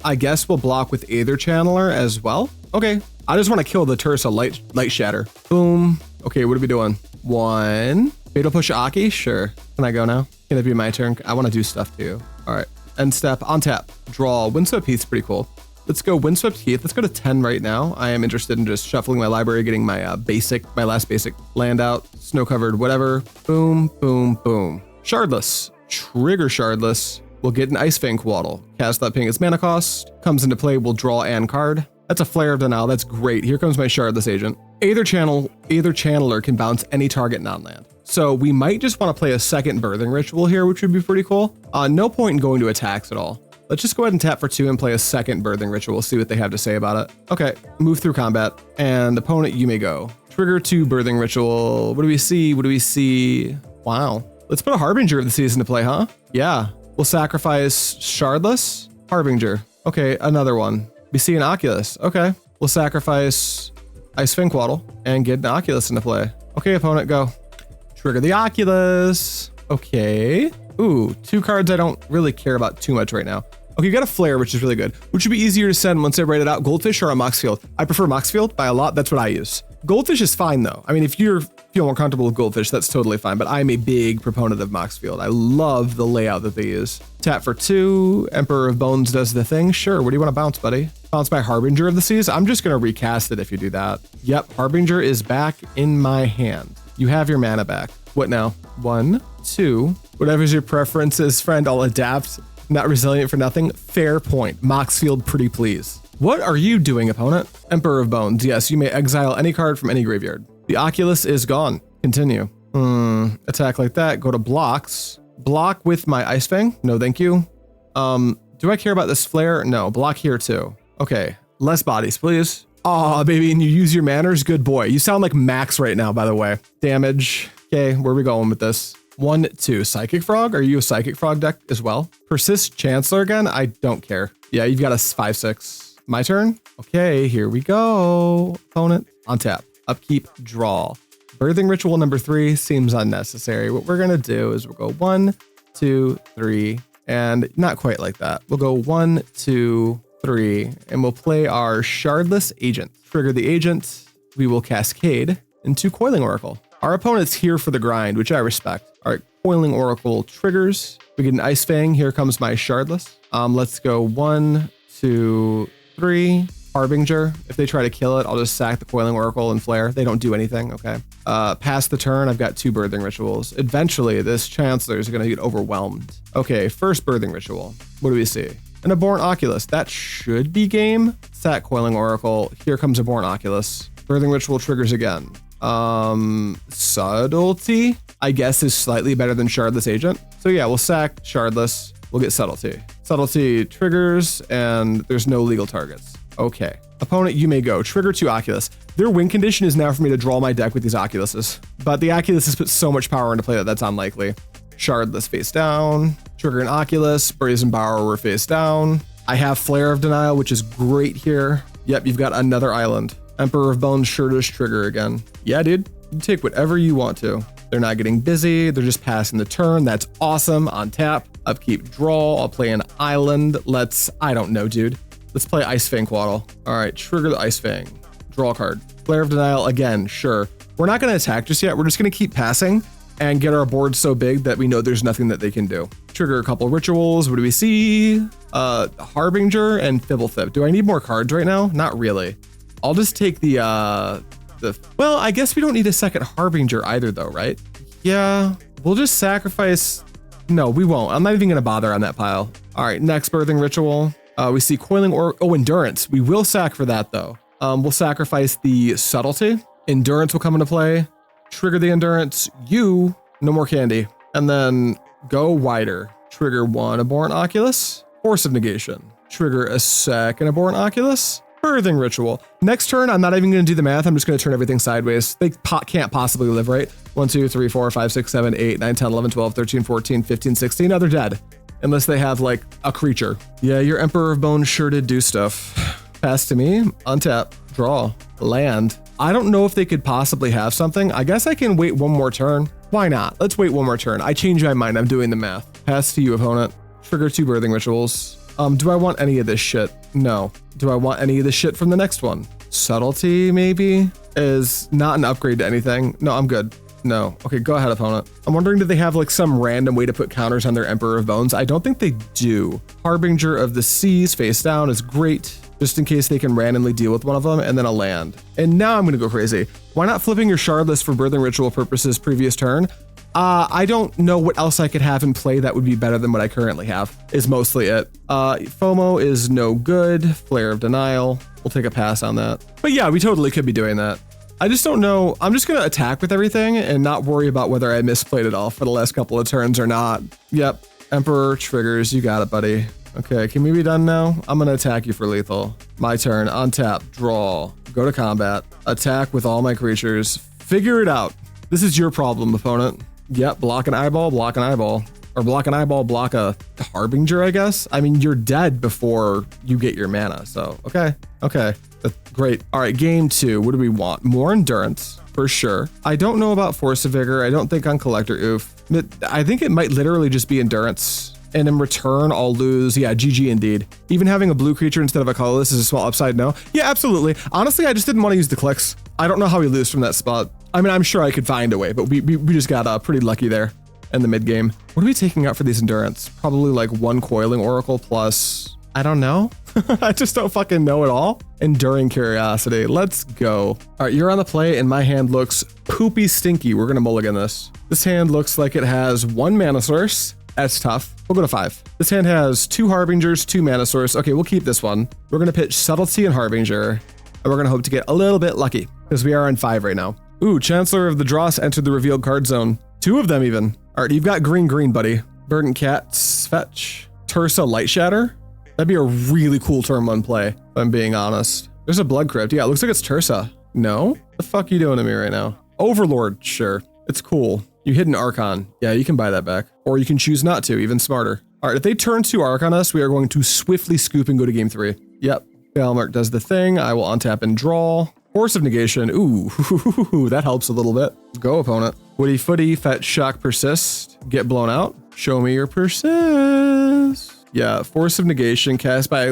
I guess we'll block with Aether Channeler as well. Okay, I just want to kill the Tursa Light Shatter. Boom. Okay, what are we doing? 1. Fatal Push Aki? Sure. Can I go now? Can it be my turn? I want to do stuff too. All right. End step, on tap, draw. Windswept Heath's pretty cool. Let's go Windswept Heath. Let's go to 10 right now. I am interested in just shuffling my library, getting my my last basic land out, snow covered, whatever. Boom, boom, boom. Shardless. Trigger Shardless. We'll get an Ice-Fang Coatl. Cast that paying its mana cost. Comes into play, we'll draw and card. That's a Flare of Denial. That's great. Here comes my Shardless Agent. Aether Channeler can bounce any target non-land. So we might just want to play a second Birthing Ritual here, which would be pretty cool. No point in going to attacks at all. Let's just go ahead and tap for 2 and play a second Birthing Ritual. See what they have to say about it. Okay, move through combat. And opponent, you may go. Trigger 2 Birthing Ritual. What do we see? What do we see? Wow. Let's put a Harbinger of the Season to play, huh? Yeah. We'll sacrifice Shardless. Harbinger. Okay, another one. We see an Oculus. Okay. We'll sacrifice Ice-Fang Coatl and get an Oculus into play. Okay, opponent, go. Trigger the Oculus. Okay. Ooh, 2 cards I don't really care about too much right now. Okay, you got a flare, which is really good. Which would be easier to send once I write it out, Goldfish or a Moxfield? I prefer Moxfield by a lot. That's what I use. Goldfish is fine though. I mean, if you feel more comfortable with Goldfish, that's totally fine, but I'm a big proponent of Moxfield. I love the layout that they use. Tap for 2, Emperor of Bones does the thing. Sure, what do you want to bounce, buddy? Bounce by Harbinger of the Seas? I'm just gonna recast it if you do that. Yep, Harbinger is back in my hand. You have your mana back. What now? 1, 2, whatever's your preferences, friend, I'll adapt. Not resilient for nothing. Fair point. Moxfield, pretty please. What are you doing, opponent? Emperor of Bones. Yes, you may exile any card from any graveyard. The Oculus is gone. Continue. Attack like that. Go to blocks. Block with my Ice-Fang. No, thank you. Do I care about this flare? No. Block here too. Okay. Less bodies, please. Aw, baby, and you use your manners? Good boy. You sound like Max right now, by the way. Damage. Okay, where are we going with this? 1, 2. Psychic Frog? Are you a Psychic Frog deck as well? Persist Chancellor again? I don't care. Yeah, you've got a 5/6. My turn? Okay, here we go. Opponent, on tap. Upkeep, draw. Birthing Ritual number 3 seems unnecessary. What we're gonna do is we'll go 1, 2, 3, and not quite like that. We'll go 1, 2, 3, and we'll play our Shardless Agent. Trigger the agent, we will cascade into Coiling Oracle. Our opponent's here for the grind, which I respect. All right, Coiling Oracle triggers. We get an Ice-Fang. Here comes my Shardless. Let's go 1, 2, 3. Harbinger. If they try to kill it, I'll just sack the Coiling Oracle and flare. They don't do anything, okay? Past the turn, I've got 2 Birthing Rituals. Eventually, this Chancellor is gonna get overwhelmed. Okay, first Birthing Ritual. What do we see? An Abhorrent Oculus. That should be game. Sack Coiling Oracle. Here comes Abhorrent Oculus. Birthing Ritual triggers again. Subtlety, I guess, is slightly better than Shardless Agent. So yeah, we'll sack Shardless. We'll get Subtlety. Subtlety triggers, and there's no legal targets. Okay. Opponent, you may go. Trigger 2 Oculus. Their win condition is now for me to draw my deck with these Oculuses. But the Oculus has put so much power into play that that's unlikely. Shardless face down. Trigger an Oculus. Brazen Borrower face down. I have Flare of Denial, which is great here. Yep, you've got another island. Emperor of Bones sure does trigger again. Yeah, dude. You take whatever you want to. They're not getting busy. They're just passing the turn. That's awesome. On tap. Upkeep, draw. I'll play an island. I don't know, dude. Let's play Ice-Fang Coatl. All right, trigger the Ice-Fang. Draw a card. Flare of Denial again, sure. We're not going to attack just yet. We're just going to keep passing and get our board so big that we know there's nothing that they can do. Trigger a couple rituals. What do we see? Harbinger and Fblthp. Do I need more cards right now? Not really. I'll just take well, I guess we don't need a second Harbinger either though, right? Yeah, we'll just sacrifice. No, we won't. I'm not even going to bother on that pile. All right, next Birthing Ritual. We see Coiling Oracle. Oh, Endurance. We will sack for that though. We'll sacrifice the Subtlety. Endurance will come into play. Trigger the Endurance. No more candy. And then go wider. Trigger 1 Abhorrent Oculus. Force of Negation. Trigger a second Abhorrent Oculus. Birthing Ritual. Next turn, I'm not even going to do the math. I'm just going to turn everything sideways. They can't possibly live, right? 1, 2, 3, 4, 5, 6, 7, 8, 9, 10, 11, 12, 13, 14, 15, 16. Oh, they're dead. Unless they have like a creature. Yeah, your Emperor of Bones sure did do stuff. Pass to me. Untap. Draw. Land. I don't know if they could possibly have something. I guess I can wait one more turn. Why not? Let's wait one more turn. I changed my mind. I'm doing the math. Pass to you, opponent. Trigger 2 Birthing Rituals. Do I want any of this shit? No. Do I want any of this shit from the next one? Subtlety, maybe? Is not an upgrade to anything. No, I'm good. No. Okay, go ahead, opponent. I'm wondering, do they have like some random way to put counters on their Emperor of Bones? I don't think they do. Harbinger of the Seas face down is great, just in case they can randomly deal with one of them, and then a land. And now I'm gonna go crazy. Why not flipping your Shardless for Birthing Ritual purposes previous turn? I don't know what else I could have in play that would be better than what I currently have, is mostly it. FOMO is no good. Flare of Denial. We'll take a pass on that. But yeah, we totally could be doing that. I just don't know. I'm just going to attack with everything and not worry about whether I misplayed it all for the last couple of turns or not. Yep. Emperor triggers. You got it, buddy. Okay, can we be done now? I'm going to attack you for lethal. My turn. On tap. Draw. Go to combat. Attack with all my creatures. Figure it out. This is your problem, opponent. Yep, block an eyeball, block an eyeball. Or block an eyeball, block a Harbinger, I guess. I mean, you're dead before you get your mana, so okay. That's great. All right, game 2. What do we want? More Endurance, for sure. I don't know about Force of Vigor. I don't think on Collector Ouphe. I think it might literally just be Endurance And in return, I'll lose, yeah, GG indeed. Even having a blue creature instead of a colorless is a small upside, no? Yeah, absolutely. Honestly, I just didn't want to use the clicks. I don't know how we lose from that spot. I mean, I'm sure I could find a way, but we just got pretty lucky there in the mid game. What are we taking out for these endurance? Probably like 1 Coiling Oracle plus, I don't know. I just don't fucking know at all. Enduring Curiosity, let's go. All right, you're on the play and my hand looks poopy stinky. We're gonna mulligan this. This hand looks like it has 1 mana source. That's tough. We'll go to 5. This hand has 2 Harbingers, 2 mana source. Okay, we'll keep this one. We're gonna pitch Subtlety and Harbinger, and we're gonna hope to get a little bit lucky because we are on 5 right now. Ooh, Chancellor of the Dross entered the revealed card zone. 2 of them even. All right, you've got green, buddy. Verdant Cat's fetch. Tursa Light Shatter. That'd be a really cool turn 1 play, if I'm being honest. There's a Blood Crypt. Yeah, it looks like it's Tursa. No? The fuck you doing to me right now? Overlord, sure. It's cool. You hid an Archon. Yeah, you can buy that back. Or you can choose not to, even smarter. All right, if they turn 2 Arc on us, we are going to swiftly scoop and go to game 3. Yep, Balmark does the thing. I will untap and draw. Force of Negation. Ooh, that helps a little bit. Go, opponent. Woody Footy, fetch, shock, persist. Get blown out. Show me your persist. Yeah, Force of Negation, cast by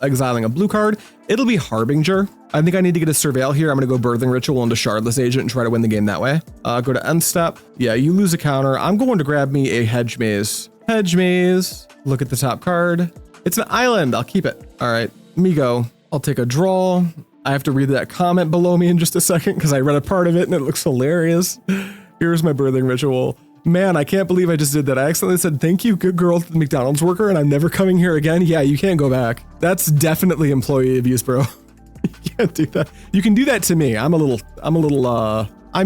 exiling a blue card. It'll be Harbinger. I think I need to get a Surveil here. I'm going to go Birthing Ritual into Shardless Agent and try to win the game that way. Go to end step. Yeah, you lose a counter. I'm going to grab me a Hedge Maze. Hedge Maze. Look at the top card. It's an island. I'll keep it. All right, MtGO. I'll take a draw. I have to read that comment below me in just a second because I read a part of it and it looks hilarious. Here's my Birthing Ritual. Man, I can't believe I just did that. I accidentally said, thank you, good girl, to the McDonald's worker, and I'm never coming here again. Yeah, you can't go back. That's definitely employee abuse, bro. You can't do that. You can do that to me. I'm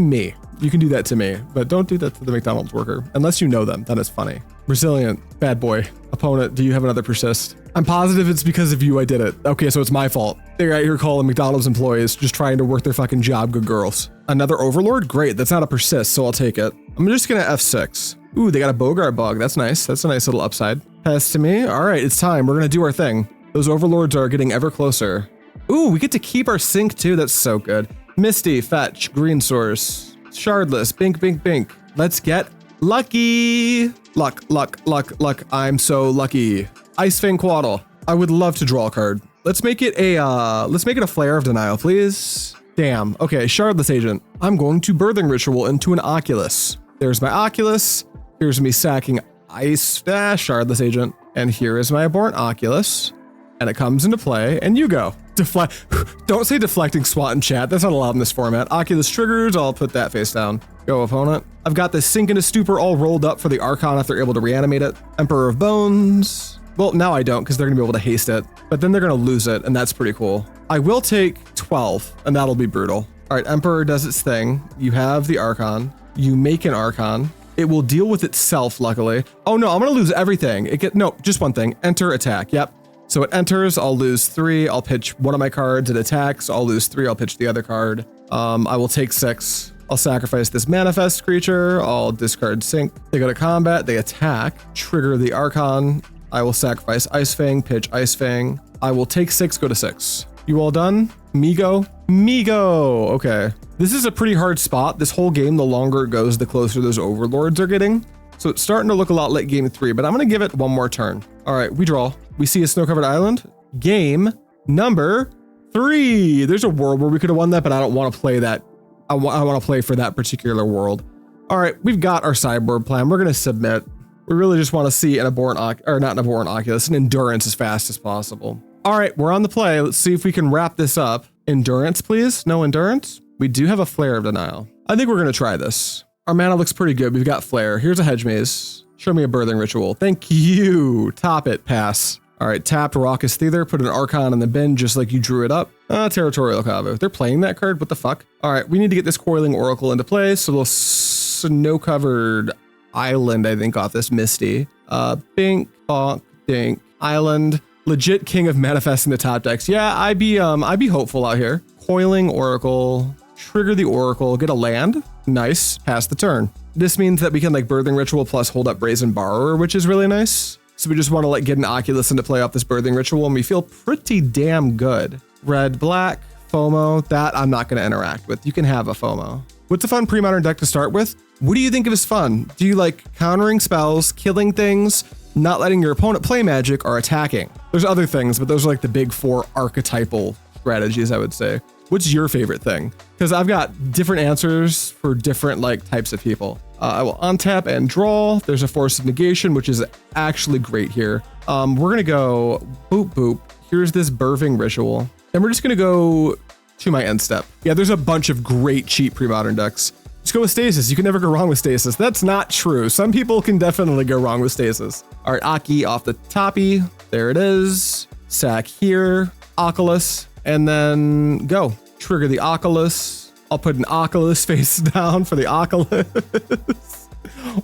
me. You can do that to me, but don't do that to the McDonald's worker. Unless you know them, then it's funny. Resilient, bad boy. Opponent, do you have another persist? I'm positive it's because of you I did it. Okay, so it's my fault. They're out here calling McDonald's employees just trying to work their fucking job, good girls. Another Overlord? Great, that's not a persist, so I'll take it. I'm just gonna F6. Ooh, they got a Bogart bug. That's nice. That's a nice little upside. Pass to me. All right, it's time. We're gonna do our thing. Those Overlords are getting ever closer. Ooh, we get to keep our sync too. That's so good. Misty, fetch, green source. Shardless, bink, bink, bink. Let's get lucky. Luck. I'm so lucky. Ice-Fang Coatl. I would love to draw a card. Let's make it a Flare of Denial, please. Damn. Okay, Shardless Agent. I'm going to Birthing Ritual into an Oculus. There's my Oculus. Here's me sacking Shardless Agent. And here is my Abhorrent Oculus. And it comes into play, and you go. Don't say deflecting SWAT in chat. That's not allowed in this format. Oculus triggers. I'll put that face down. Go, opponent. I've got this Sink into Stupor all rolled up for the Archon if they're able to reanimate it. Emperor of Bones. Well, now I don't because they're going to be able to haste it, but then they're going to lose it, and that's pretty cool. I will take 12, and that'll be brutal. All right, Emperor does its thing. You have the Archon. You make an Archon. It will deal with itself, luckily. Oh no, I'm going to lose everything. No, just one thing. Enter, attack. Yep. So it enters, I'll lose 3. I'll pitch one of my cards. It attacks. I'll lose 3. I'll pitch the other card. I will take 6. I'll sacrifice this manifest creature. I'll discard Sync. They go to combat. They attack. Trigger the Archon. I will sacrifice Ice-Fang, pitch Ice-Fang. I will take 6, go to 6. You all done? MtGO? MtGO! Okay. This is a pretty hard spot. This whole game, the longer it goes, the closer those Overlords are getting. So it's starting to look a lot like game 3, but I'm going to give it one more turn. All right, we draw. We see a snow-covered island. Game number 3. There's a world where we could have won that, but I don't want to play that. I want to play for that particular world. All right, we've got our sideboard plan. We're going to submit. We really just want to see an Abhorrent Oculus, an Endurance as fast as possible. All right, we're on the play. Let's see if we can wrap this up. Endurance, please. No Endurance. We do have a Flare of Denial. I think we're going to try this. Our mana looks pretty good. We've got Flare. Here's a Hedge Maze. Show me a Birthing Ritual. Thank you. Top it. Pass. All right, tapped Raucous Theater. Put an Archon in the bin just like you drew it up. Territorial Kavu. They're playing that card. What the fuck? All right, we need to get this Coiling Oracle into play. So we'll snow-covered island, I think, off this Misty. Bink, bonk, dink, island. Legit king of manifest in the top decks. Yeah, I'd be hopeful out here. Coiling Oracle, trigger the Oracle, get a land. Nice, pass the turn. This means that we can like Birthing Ritual plus hold up Brazen Borrower, which is really nice. So we just want to like get an Oculus into play off this Birthing Ritual, and we feel pretty damn good. Red, black, FOMO, that I'm not going to interact with. You can have a FOMO. What's a fun pre-modern deck to start with? What do you think of as fun? Do you like countering spells, killing things, not letting your opponent play magic or attacking. There's other things, but those are like the big 4 archetypal strategies, I would say. What's your favorite thing? Because I've got different answers for different like types of people. I will untap and draw. There's a Force of Negation, which is actually great here. We're gonna go boop boop. Here's this Birthing Ritual. And we're just gonna go to my end step. Yeah, there's a bunch of great cheap pre-modern decks. Just go with Stasis. You can never go wrong with Stasis. That's not true. Some people can definitely go wrong with Stasis. All right, Aki off the toppy. There it is. Sack here. Oculus. And then go. Trigger the Oculus. I'll put an Oculus face down for the Oculus.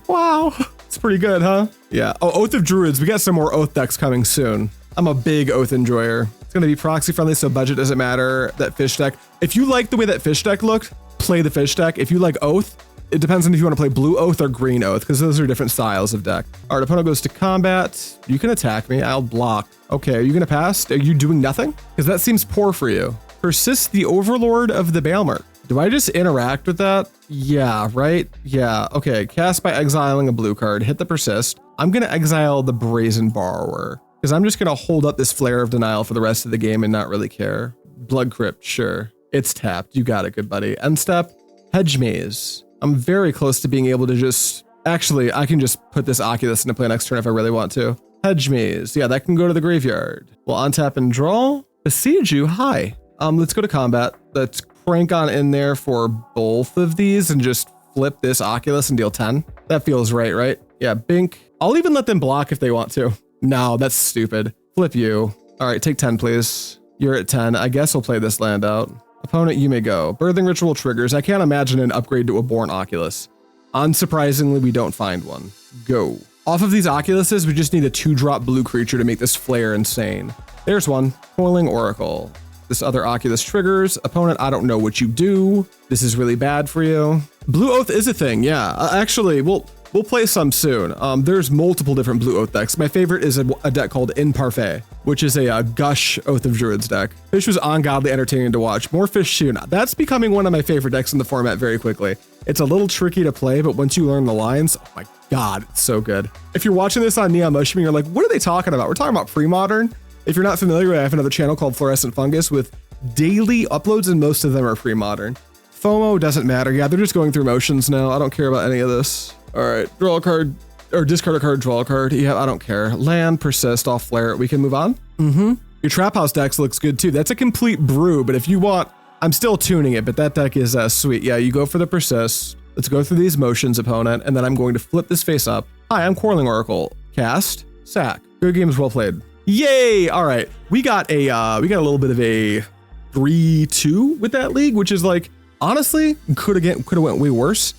Wow. It's pretty good, huh? Yeah. Oh, Oath of Druids. We got some more Oath decks coming soon. I'm a big Oath enjoyer. It's going to be proxy friendly, so budget doesn't matter. That fish deck. If you like the way that fish deck looked, play the fish deck. If you like Oath, it depends on if you want to play blue Oath or green Oath, because those are different styles of deck. All right, opponent goes to combat. You can attack me. I'll block. Okay, are you going to pass? Are you doing nothing? Because that seems poor for you. Persist the Overlord of the Baelmer. Do I just interact with that? Yeah, right? Yeah, okay. Cast by exiling a blue card. Hit the persist. I'm going to exile the Brazen Borrower, because I'm just going to hold up this Flare of Denial for the rest of the game and not really care. Blood Crypt, sure. It's tapped. You got it, good buddy. End step, Hedge Maze. I'm very close to being able to just... Actually, I can just put this Oculus into play next turn if I really want to. Hedge Maze. Yeah, that can go to the graveyard. We'll untap and draw. Boseiju, hi. Let's go to combat. Let's crank on in there for both of these and just flip this Oculus and deal 10. That feels right, right? Yeah, Bink. I'll even let them block if they want to. No, that's stupid. Flip you. All right, take 10, please. You're at 10. I guess we'll play this land out. Opponent, you may go. Birthing Ritual triggers. I can't imagine an upgrade to Abhorrent Oculus. Unsurprisingly, we don't find one. Go. Off of these Oculuses, we just need a 2-drop blue creature to make this flare insane. There's one. Coiling Oracle. This other Oculus triggers. Opponent, I don't know what you do. This is really bad for you. Blue Oath is a thing, yeah. Actually, we'll play some soon. There's multiple different Blue Oath decks. My favorite is a deck called In Parfait, which is a Gush Oath of Druids deck. Fish was ungodly entertaining to watch. More fish soon. That's becoming one of my favorite decks in the format very quickly. It's a little tricky to play, but once you learn the lines, oh my God, it's so good. If you're watching this on NeonMushroom, you're like, what are they talking about? We're talking about Premodern. If you're not familiar, I have another channel called Fluorescent Fungus with daily uploads, and most of them are Premodern. FOMO doesn't matter. Yeah, they're just going through motions now. I don't care about any of this. All right, draw a card, or discard a card, draw a card. Yeah, I don't care. Land, persist, off flare. We can move on. Your Trap House decks looks good too. That's a complete brew, but if you want, I'm still tuning it, but that deck is sweet. Yeah, you go for the persist. Let's go through these motions, opponent, and then I'm going to flip this face up. Hi, I'm Coiling Oracle. Cast, sack. Good games, well played. Yay! All right, we got a little bit of a 3-2 with that league, which is like, honestly, could have went way worse.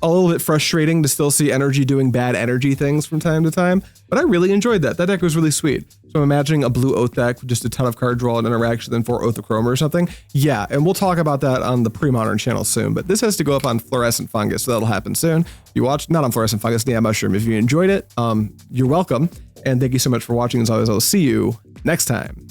A little bit frustrating to still see energy doing bad energy things from time to time, but I really enjoyed that. That deck was really sweet. So I'm imagining a blue Oath deck with just a ton of card draw and interaction, then 4 Oath of Chroma or something. Yeah, and we'll talk about that on the Premodern channel soon, but this has to go up on Fluorescent Fungus, so that'll happen soon. If you watched, not on Fluorescent Fungus, NeonMushroom. If you enjoyed it, you're welcome, and thank you so much for watching. As always, I'll see you next time.